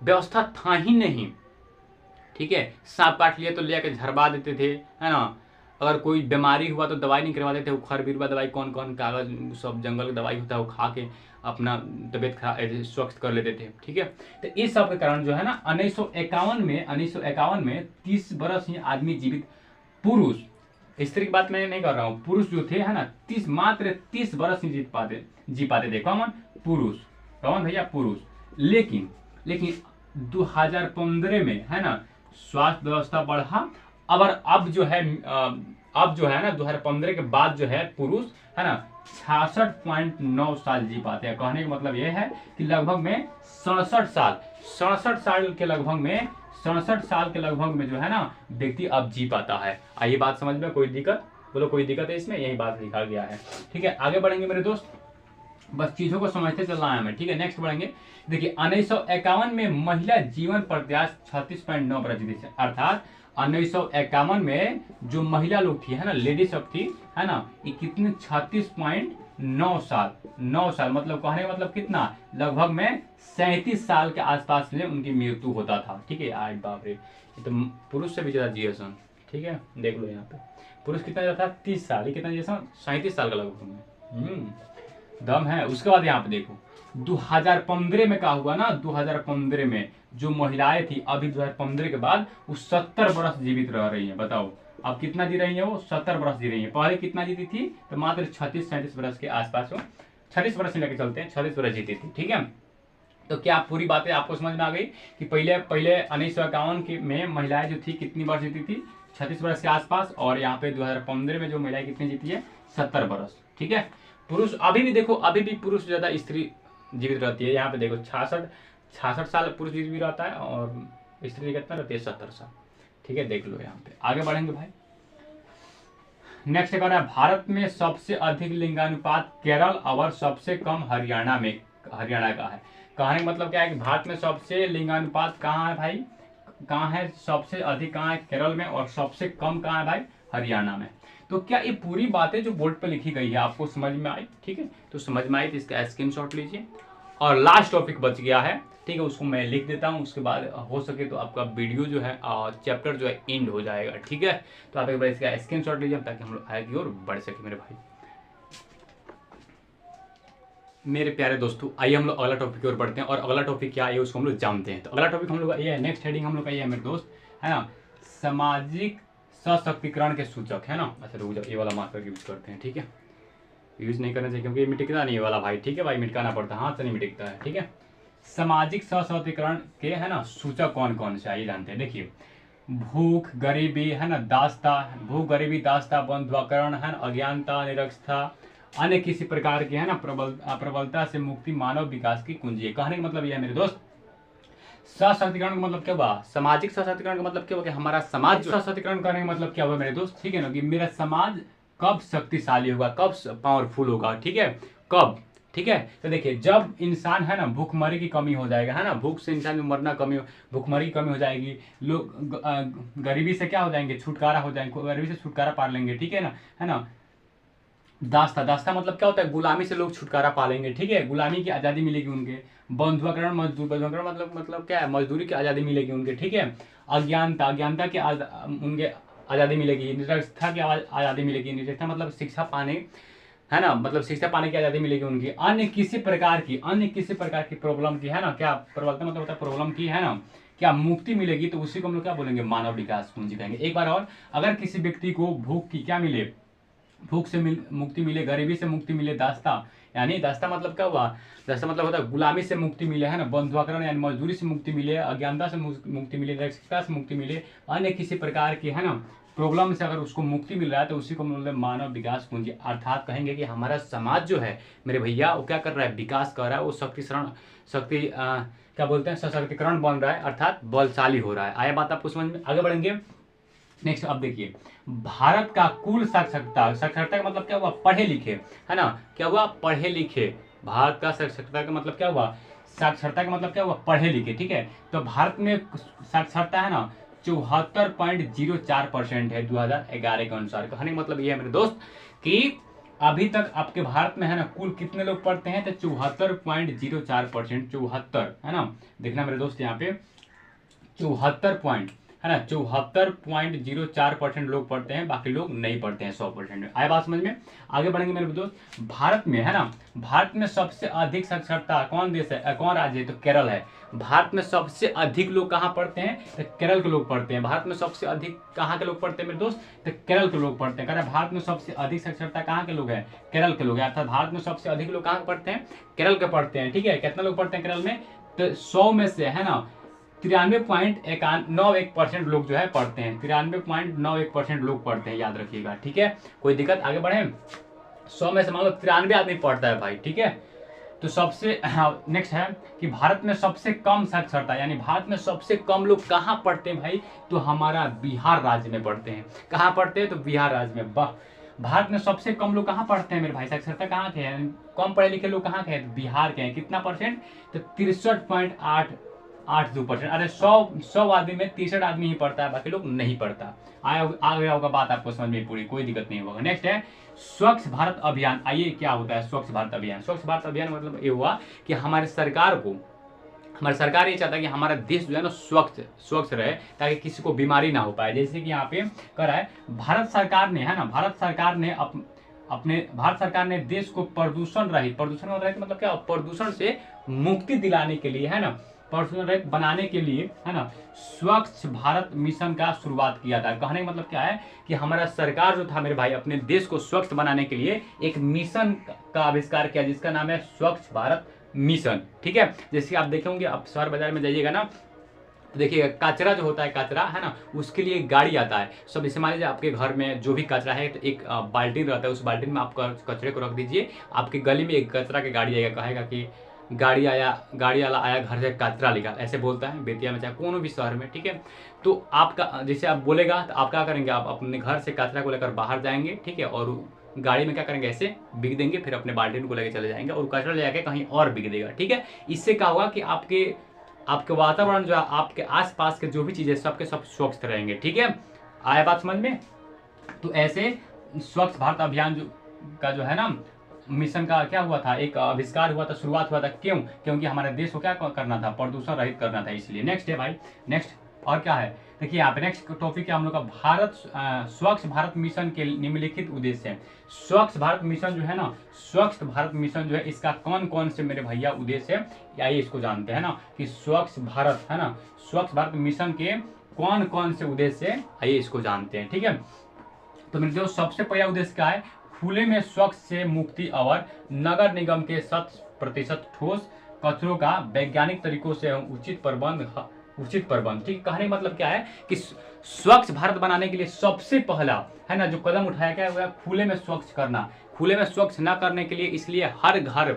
व्यवस्था था ही नहीं। ठीक है, सांप काट लिया तो ले आके झरवा देते थे, है ना। अगर कोई बीमारी हुआ तो दवाई नहीं करवाते थे, वो खरबीरवा दवाई, कौन कौन कागज सब जंगल की दवाई होता है वो खा के अपना तबियत खराब स्वस्थ कर लेते थे। ठीक है, तो इस सब के कारण जो है ना 1951 में 30 बरस ही आदमी जीवित, पुरुष, स्त्री की बात मैं नहीं कर रहा हूँ, पुरुष जो थे है ना मात्र 30 बरस ही जी पाते थे। कौन? पुरुष। कौन भैया? पुरुष। लेकिन 2015 में है ना स्वास्थ्य व्यवस्था बढ़ा। अब जो है ना 2015 के बाद जो है पुरुष है ना 66.9 साल जी पाते हैं। कहने का मतलब ये है कि लगभग में 67 साल के लगभग में जो है ना व्यक्ति अब जी पाता है। आइए बात समझ में, कोई दिक्कत बोलो, कोई दिक्कत है इसमें? यही बात लिखा गया है। ठीक है, आगे बढ़ेंगे मेरे दोस्त, बस चीजों को समझते चलना है हमें। ठीक है, नेक्स्ट बढ़ेंगे। देखिए 1951 में महिला जीवन प्रत्याश 36.9%, अर्थात 1951 में जो महिला लोग थी है ना, लेडी सब थी है ना, ये कितने 36.9 साल मतलब कहने का मतलब कितना, लगभग में 37 साल के आसपास में उनकी मृत्यु होता था। ठीक है, आज बाप रे, ये तो पुरुष से भी ज्यादा जिए सन। ठीक है, देख लो यहाँ पे पुरुष कितना ज्यादा था, 30 साल, ये कितना जैसा 37 साल का लगभग में दम है। उसके बाद यहाँ पे देखो 2015 में क्या हुआ ना, 2015 में जो महिलाएं थी अभी 2015 के बाद वो 70 वर्ष जीवित रह रही हैं। बताओ अब कितना जी रही है वो, 70 वर्ष जी रही है। पहले कितना जीती थी, तो मात्र 36-37 वर्ष के आसपास वो 36 वर्ष से लेकर चलते हैं, 36 वर्ष जीती थी। ठीक है, तो क्या पूरी बातें आपको समझ में आ गई कि पहले 1951 की में महिलाएं जो थी कितनी वर्ष जीती थी, 36 वर्ष के आसपास, और यहाँ पे 2015 में जो महिलाएं कितनी जीती है, 70 वर्ष। ठीक है, पुरुष अभी भी देखो, अभी भी पुरुष ज्यादा स्त्री जीवित रहती है। यहाँ पे देखो 66 साल पुरुष जीवित रहता है और स्त्री कितना रहती है, 70 साल। ठीक है, देख लो यहाँ पे। आगे बढ़ेंगे भाई, नेक्स्ट कह रहा है भारत में सबसे अधिक लिंगानुपात केरल और सबसे कम हरियाणा का है। कहने का मतलब क्या है कि भारत में सबसे लिंगानुपात कहाँ है भाई, कहाँ है सबसे अधिक, कहाँ है, केरल में, और सबसे कम कहाँ है भाई, हरियाणा में। तो क्या ये पूरी बातें जो बोर्ड पे लिखी गई है आपको समझ में आई? ठीक है, तो समझ में आई तो इसका स्क्रीनशॉट लीजिए। और लास्ट टॉपिक बच गया है, ठीक है, उसको मैं लिख देता हूँ, उसके बाद हो सके तो आपका वीडियो जो है चैप्टर जो है एंड हो जाएगा। ठीक है, तो आप एक बार इसका स्क्रीनशॉट लीजिए ताकि हम लोग आगे की ओर बढ़ सके मेरे भाई। मेरे प्यारे दोस्तों, आइए हम लोग अगला टॉपिक की ओर बढ़ते हैं, और अगला टॉपिक क्या है उसको हम लोग जानते हैं। तो अगला टॉपिक हम लोग ये है, नेक्स्ट हेडिंग हम लोग का ये है मेरे दोस्त, है ना, सामाजिक सशक्तिकरण के सूचक, है ना। अच्छा रुक जाओ, ये वाला मार्कर यूज करते हैं। ठीक है, यूज नहीं करना चाहिए क्योंकि ये मिटकता नहीं है वाला भाई। ठीक है भाई, मिटकाना पड़ता है, हाथ से नहीं मिटकता है। ठीक है, सामाजिक सशक्तिकरण के है ना सूचक कौन कौन से आइए जानते हैं। देखिए भूख, गरीबी, है ना, दास्ता, भूख, गरीबी, दास्ता, बंधुआकरण, है ना, अज्ञानता, निरक्षरता, अन्य किसी प्रकार की है ना प्रबलता से मुक्ति मानव विकास की कुंजी है। कहने का मतलब यह है मेरे दोस्त, सशक्तिकरण का मतलब क्या हुआ, सामाजिक सशक्तिकरण का मतलब क्या हुआ कि हमारा समाज सशक्तिकरण करने का मतलब क्या हुआ मेरे दोस्त, ठीक है ना, कि मेरा समाज कब शक्तिशाली होगा, कब पावरफुल होगा। ठीक है, कब, ठीक है। तो देखिए जब इंसान है ना भूखमरी की कमी हो जाएगा, है ना, भूख से इंसान मरना कमी, भूखमरी की कमी हो जाएगी, लोग गरीबी से क्या हो जाएंगे, छुटकारा हो जाएंगे, गरीबी से छुटकारा पा लेंगे। ठीक है ना, दास्ता मतलब क्या होता है, गुलामी से लोग छुटकारा पा लेंगे। ठीक है, गुलामी की आज़ादी मिलेगी उनके। बंधुआकरण, बंधुआकरण मतलब क्या है, मजदूरी की आज़ादी मिलेगी उनके। ठीक है, अज्ञानता की उनके आज़ादी मिलेगी। निरक्षरता की आज़ादी मिलेगी। निरक्षरता मतलब शिक्षा पाने, है ना, मतलब शिक्षा पाने की आज़ादी मिलेगी उनकी। अन्य किसी प्रकार की प्रॉब्लम की, है ना, क्या प्रबलता मतलब होता है प्रॉब्लम की, है ना, क्या मुक्ति मिलेगी, तो उसी को हम लोग क्या बोलेंगे, मानव विकास कुंजी कहेंगे। एक बार और, अगर किसी व्यक्ति को भूख की क्या मिले, भूख से मुक्ति मिले, गरीबी से मुक्ति मिले, दास्ता यानी दास्ता मतलब क्या हुआ, दास्ता मतलब होता है गुलामी से मुक्ति मिले, है ना, बंधुआकरण यानी मजदूरी से मुक्ति मिले, अज्ञानता से मुक्ति मिले, निरक्षरता से मुक्ति मिले, अन्य किसी प्रकार की, है ना, प्रॉब्लम से अगर उसको मुक्ति मिल रहा है तो उसी को मतलब मानव विकास कुंजी। अर्थात कहेंगे कि हमारा समाज जो है मेरे भैया वो क्या कर रहा है, विकास कर रहा है, वो क्या बोलते हैं, सशक्तिकरण बन रहा है, अर्थात बलशाली हो रहा है। आया बात आपको समझ में? आगे बढ़ेंगे। नेक्स्ट अब देखिए, भारत का कुल साक्षरता का मतलब क्या हुआ, पढ़े लिखे, है ना, क्या हुआ, पढ़े लिखे। भारत का साक्षरता का मतलब क्या हुआ, साक्षरता का मतलब क्या हुआ, पढ़े लिखे। ठीक है, तो भारत में साक्षरता है ना 74.04% है 2011 के अनुसार। कहने का मतलब ये है मेरे दोस्त कि अभी तक आपके भारत में है ना कुल कितने लोग पढ़ते हैं, तो 74.04%, 74, है ना, देखना मेरे दोस्त यहाँ पे 74.04% लोग पढ़ते हैं, बाकी लोग नहीं पढ़ते हैं 100% में। आया बात समझ में? आगे बढ़ेंगे मेरे दोस्त। भारत में है ना, भारत में सबसे अधिक साक्षरता कौन देश है, कौन राज्य है, तो केरल है। भारत में सबसे अधिक लोग कहाँ पढ़ते हैं, तो केरल के लोग पढ़ते हैं। भारत में सबसे अधिक कहाँ के लोग पढ़ते हैं मेरे दोस्त, तो केरल के लोग पढ़ते हैं। कह रहे भारत में सबसे अधिक साक्षरता कहाँ के लोग हैं, केरल के लोग हैं। अर्थात भारत में सबसे अधिक लोग कहाँ पढ़ते हैं, केरल के पढ़ते हैं। ठीक है, कितना लोग पढ़ते हैं केरल में, तो 100 में से, है ना, 93.91% लोग जो है पढ़ते हैं, 93.91% लोग पढ़ते हैं, याद रखिएगा, ठीक है। कोई दिक्कत, आगे बढ़े। 100 में से मान लो 93 आदमी पढ़ता है भाई, ठीक है। तो सबसे नेक्स्ट है कि भारत में सबसे कम साक्षरता, यानी भारत में सबसे कम लोग कहाँ पढ़ते हैं भाई, तो हमारा बिहार राज्य में पढ़ते हैं। कहाँ पढ़ते हैं, तो बिहार राज्य में। भारत में सबसे कम लोग कहाँ पढ़ते हैं मेरे भाई, साक्षरता कहाँ के हैं, कम पढ़े लिखे लोग कहाँ के हैं, बिहार के हैं। कितना परसेंट, तो 63.82%। अरे 100 आदमी में 63 आदमी ही पढ़ता है, बाकी लोग नहीं पढ़ता। आ गया होगा बात आपको समझ में पूरी, कोई दिक्कत नहीं होगा। नेक्स्ट है स्वच्छ भारत अभियान। आइए, क्या होता है स्वच्छ भारत अभियान। स्वच्छ भारत अभियान मतलब ये हुआ कि हमारी सरकार ये चाहता है कि हमारा देश जो है ना स्वच्छ रहे, ताकि किसी को बीमारी ना हो पाए। जैसे कि यहाँ पे करा है भारत सरकार ने, है ना, भारत सरकार ने देश को प्रदूषण रहित मतलब क्या, प्रदूषण से मुक्ति दिलाने के लिए, है ना, प्रदूषण रहित बनाने के लिए, है ना, स्वच्छ भारत मिशन का शुरुआत किया था। कहने का मतलब क्या है कि हमारा सरकार जो था मेरे भाई, अपने देश को स्वच्छ बनाने के लिए एक मिशन का आविष्कार किया, जिसका नाम है स्वच्छ भारत मिशन, ठीक है। जैसे आप देखेंगे, आप शहर बाजार में जाइएगा ना, देखिएगा कचरा जो होता है, कचरा, है ना, उसके लिए एक गाड़ी आता है। सब जैसे मान लीजिए आपके घर में जो भी कचरा है, तो एक बाल्टी रहता है, उस बाल्टी में आप कचरे को रख दीजिए। आपके गली में एक कचरा की गाड़ी आएगा, कहेगा कि गाड़ी वाला आया घर से कचरा लेकर, ऐसे बोलता है बेतिया में, चाहे कोनो भी शहर में, ठीक है। तो आपका जैसे आप बोलेगा, तो आप क्या करेंगे, आप अपने घर से कचरा को लेकर बाहर जाएंगे, ठीक है, और गाड़ी में क्या करेंगे, ऐसे बिक देंगे, फिर अपने बाल्टी को लेकर चले जाएंगे और कचरा ले जाके कहीं और बिक देगा, ठीक है। इससे क्या होगा कि आपके वातावरण जो है, आपके आसपास के जो भी चीजें सबके सब स्वच्छ रहेंगे, ठीक है। आया बात समझ में। तो ऐसे स्वच्छ भारत अभियान का जो है ना मिशन का क्या हुआ था, एक आविष्कार हुआ था, शुरुआत हुआ था। क्योंकि हमारे देश को क्या करना था, प्रदूषण रहित करना था, इसलिए। नेक्स्ट है भाई, नेक्स्ट और क्या है, देखिए यहाँ पे नेक्स्ट टॉपिक है हम लोग का स्वच्छ भारत मिशन के निम्नलिखित उद्देश्य है। स्वच्छ भारत मिशन जो है ना, स्वच्छ भारत मिशन जो है, इसका कौन कौन से मेरे भैया उद्देश्य है, आइए इसको जानते हैं ना, कि स्वच्छ भारत, है ना, स्वच्छ भारत मिशन के कौन कौन से उद्देश्य है, आइए इसको जानते हैं, ठीक है। तो मेरे दोस्त, सबसे पहला उद्देश्य क्या है, खुले में स्वच्छ से मुक्ति और नगर निगम के 100% ठोस कचरों का वैज्ञानिक तरीकों से उचित प्रबंध, ठीक। कहने का मतलब क्या है कि स्वच्छ भारत बनाने के लिए सबसे पहला, है ना, जो कदम उठाया गया हुआ, खुले में स्वच्छ करना। खुले में स्वच्छ न करने के लिए इसलिए हर घर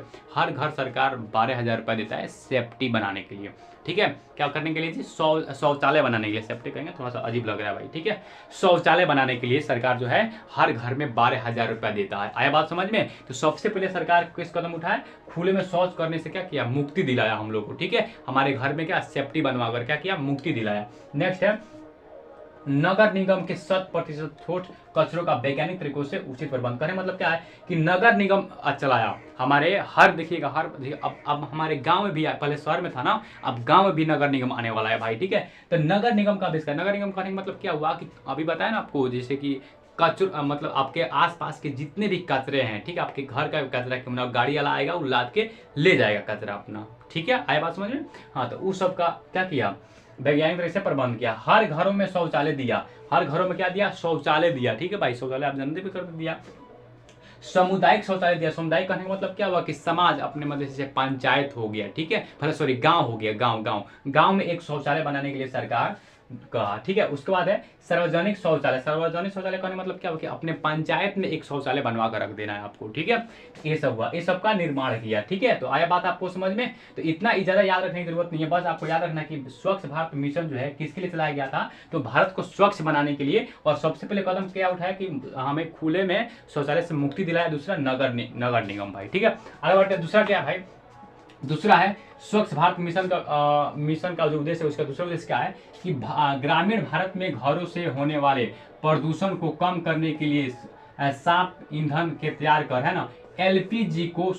सरकार 12,000 रुपये देता है सेफ्टी बनाने के लिए, ठीक है। क्या करने के लिए जी, शौचालय बनाने के लिए। सेफ्टी कहेंगे थोड़ा सा अजीब लग रहा है भाई, ठीक है। शौचालय बनाने के लिए सरकार जो है हर घर में 12,000 रुपया देता है। आया बात समझ में। तो सबसे पहले सरकार किस कदम उठाए, खुले में शौच करने से क्या किया, मुक्ति दिलाया हम लोग को, ठीक है। हमारे घर में क्या सेफ्टी बनवाकर क्या किया, मुक्ति दिलाया। नेक्स्ट है नगर निगम के 100% ठोस कचरों का वैज्ञानिक तरीकों से उचित प्रबंध करें। मतलब क्या है कि नगर निगम चलाया हमारे देखिएगा अब हमारे गांव में भी, पहले शहर में था ना, अब गांव में भी नगर निगम आने वाला है भाई, ठीक है। तो नगर निगम का आविष्कार, नगर निगम करने का मतलब क्या हुआ कि अभी बताया ना आपको, जैसे कि कचरा मतलब आपके आसपास के जितने भी कचरे हैं, ठीक है, आपके घर का कचरा क्यों, गाड़ी वाला आएगा वो लाद के ले जाएगा कचरा अपना, ठीक है। आए बात समझ में। हाँ, तो उस सब का क्या किया, वैज्ञानिक तरह से प्रबंध किया। हर घरों में शौचालय दिया, हर घरों में क्या दिया, शौचालय दिया, ठीक है भाई। शौचालय आप जानते भी कर दिया। सामुदायिक शौचालय दिया। सामुदायिक कहने का मतलब क्या हुआ कि समाज अपने मतलब जैसे पंचायत हो गया, ठीक है, पहले सॉरी गांव हो गया, गांव में एक शौचालय बनाने के लिए सरकार कहा, ठीक है। उसके बाद है सार्वजनिक शौचालय। सार्वजनिक शौचालय कहने मतलब क्या हुआ कि अपने पंचायत में एक शौचालय बनवा कर रख देना है आपको, ठीक है। ये सब हुआ, ये सब का निर्माण किया, ठीक है। तो आया बात आपको समझ में। तो इतना ज्यादा याद रखने की जरूरत नहीं है, बस आपको याद रखना कि स्वच्छ भारत मिशन जो है किसके लिए चलाया गया था, तो भारत को स्वच्छ बनाने के लिए। और सबसे पहले कदम क्या उठाया कि हमें खुले में शौचालय से मुक्ति दिलाया। दूसरा नगर निगम भाई, ठीक है। आगे बढ़ते दूसरा क्या भाई, दूसरा है स्वच्छ भारत मिशन का जो उद्देश्य है, उसका दूसरा उद्देश्य क्या है कि ग्रामीण भारत में घरों से होने वाले प्रदूषण को कम करने के लिए साफ ईंधन के तैयार कर, है ना, एलपीजी को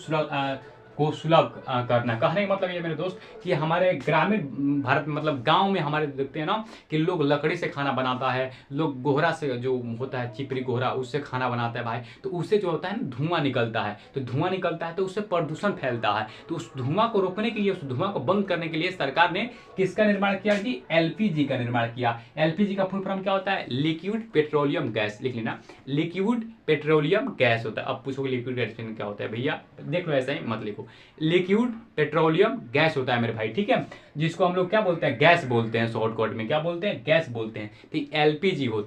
सुलभ करना। कहने का मतलब ये मेरे दोस्त कि हमारे ग्रामीण भारत में मतलब गांव में हमारे देखते हैं ना कि लोग लकड़ी से खाना बनाता है, लोग गोहरा से जो होता है चिपरी गोहरा, उससे खाना बनाता है भाई। तो उससे जो होता है ना धुआं निकलता है, तो धुआं निकलता है तो उससे प्रदूषण फैलता है। तो उस धुआं को रोकने के लिए, उस धुआं को बंद करने के लिए सरकार ने किसका निर्माण किया जी, एलपीजी का निर्माण किया। एलपीजी का फुल फॉर्म क्या होता है, लिक्विड पेट्रोलियम गैस। लिख लेना, लिक्विड पेट्रोलियम गैस होता है। अब पूछोगे लिक्विड गैस क्या होता है, भैया देख लो ऐसा ही मत लिखो। देखो लिक्विड पेट्रोलियम गैस होता है मेरे भाई, ठीक है, जिसको हम लोग क्या बोलते हैं, गैस बोलते हैं, शॉर्टकट में क्या बोलते हैं, गैस बोलते हैं। तो एलपीजी हो,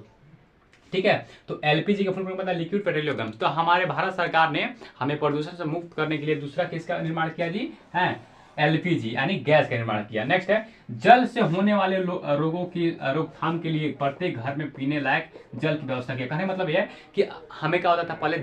ठीक है। तो एलपीजी का फुल फॉर्म मतलब लिक्विड पेट्रोलियम गैस। तो हमारे भारत सरकार ने हमें प्रदूषण से मुक्त करने के लिए दूसरा किसका निर्माण किया जी, है एलपीजी यानी गैस का निर्माण किया। नेक्स्ट है जल से होने वाले रोगों की रोकथाम के लिए प्रत्येक घर में पीने लायक जल की व्यवस्था किया। कहने का मतलब यह है कि हमें क्या होता था पहले,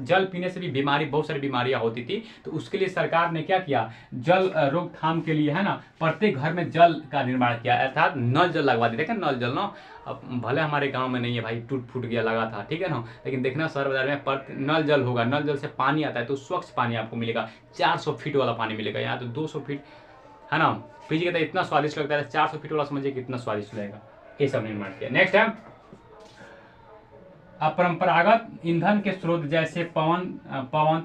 जल पीने से भी बीमारी, बहुत सारी बीमारियां होती थी। तो उसके लिए सरकार ने क्या किया, जल रोकथाम के लिए है ना प्रत्येक घर में जल का निर्माण किया, अर्थात नल जल लगवा दिए। देखें नल जल ना, अब भले हमारे गांव में नहीं है भाई, टूट फूट गया लगा था, ठीक है ना, लेकिन देखना शहर बाजार में नल जल होगा, नल जल से पानी आता है तो स्वच्छ पानी आपको मिलेगा। 400 फीट वाला पानी मिलेगा, यहाँ तो 200 फीट है ना, पीजिएगा तो इतना स्वादिष्ट लगता है। 400 फीट वाला समझिए कितना स्वादिष्ट लगेगा। ये सब निर्माण किया। नेक्स्ट है अपरंपरागत ईंधन के स्रोत जैसे पवन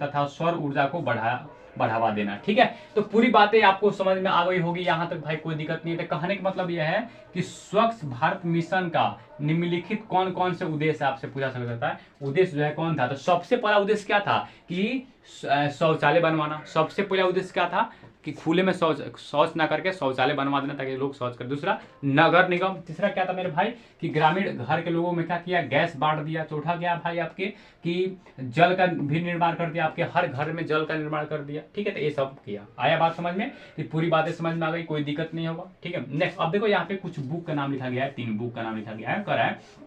तथा सौर ऊर्जा को बढ़ावा देना, ठीक है। तो पूरी बातें आपको समझ में आ गई होगी, यहाँ तक भाई कोई दिक्कत नहीं है। तो कहने का मतलब यह है कि स्वच्छ भारत मिशन का निम्नलिखित कौन कौन से उद्देश्य आपसे पूछा सकता है। उद्देश्य जो है कौन था, तो सबसे पहला उद्देश्य क्या था कि शौचालय बनवाना। सबसे पहला उद्देश्य क्या था कि खुले में शौच ना करके शौचालय बनवा देना ताकि लोग शौच करें। दूसरा नगर निगम। तीसरा क्या था मेरे भाई कि ग्रामीण घर के लोगों में क्या किया, गैस बांट दिया। चौथा क्या भाई आपके कि जल का भी निर्माण कर दिया, आपके हर घर में जल का निर्माण कर दिया, ठीक है। तो ये सब किया। आया बात समझ में, कि पूरी बातें समझ में आ गई, कोई दिक्कत नहीं होगा, ठीक है। नेक्स्ट अब देखो यहाँ पे कुछ बुक का नाम लिखा गया है, 3 बुक का नाम लिखा गया है। कह रहा है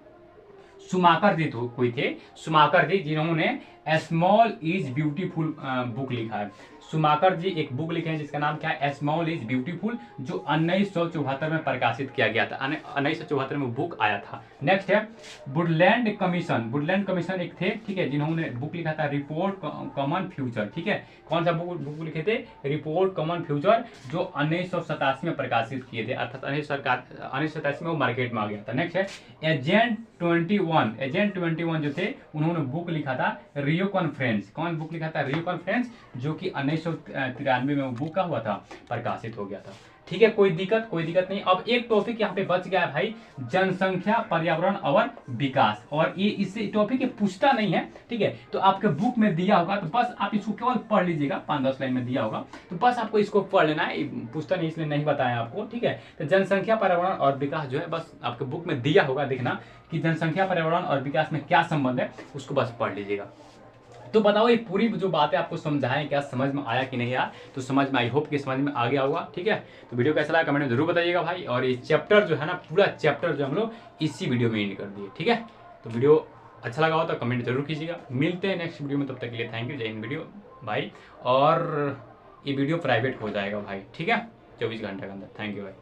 सुमाकर जी तो कोई थे, सुमाकर जी जिन्होंने स्मॉल इज ब्यूटीफुल बुक लिखा है। सुमाकर जी एक बुक लिखे हैं जिसका नाम क्या है, स्मॉल इज ब्यूटीफुल, जो 1974 में प्रकाशित किया गया था। 1974 में बुक आया था। नेक्स्ट है वुडलैंड कमीशन। वुडलैंड कमीशन एक थे, ठीक है, जिन्होंने बुक लिखा था रिपोर्ट कॉमन फ्यूचर, ठीक है। कौन सा बुक लिखे थे, रिपोर्ट कॉमन फ्यूचर, जो 1987 में प्रकाशित किए थे, अर्थात 1987 में वो मार्केट में आ गया था। नेक्स्ट है एजेंट 21। एजेंट 21 जो थे उन्होंने बुक लिखा था रियो कॉन्फ्रेंस। कौन बुक लिखा था, रियो कॉन्फ्रेंस, जो कि 1993 में वो बुक का हुआ था, प्रकाशित हो गया था, ठीक है। कोई दिक्कत नहीं। अब एक टॉपिक यहाँ पे बच गया है भाई, जनसंख्या, पर्यावरण और विकास। और ये इससे टॉपिक पूछता नहीं है, ठीक है। तो आपके बुक में दिया होगा, तो बस आप इसको केवल पढ़ लीजिएगा, 5-10 लाइन में दिया होगा, तो बस आपको इसको पढ़ लेना है। पूछता नहीं इसलिए नहीं बताया आपको, ठीक है। तो जनसंख्या, पर्यावरण और विकास जो है बस आपके बुक में दिया होगा, देखना कि जनसंख्या, पर्यावरण और विकास में क्या संबंध है, उसको बस पढ़ लीजिएगा। तो बताओ ये पूरी जो बातें आपको समझाएं, क्या समझ में आया कि नहीं आया। तो समझ में, आई होप कि समझ में आ गया होगा, ठीक है। तो वीडियो कैसा लगा कमेंट में जरूर बताइएगा भाई। और ये चैप्टर जो है ना, पूरा चैप्टर जो हम लोग इसी वीडियो में एंड कर दिए, ठीक है। तो वीडियो अच्छा लगा हो तो कमेंट जरूर कीजिएगा। मिलते हैं नेक्स्ट वीडियो में, तब तक के लिए थैंक यू, जय हिंद वीडियो भाई। और ये वीडियो प्राइवेट हो जाएगा भाई, ठीक है, 24 घंटे के अंदर। थैंक यू भाई।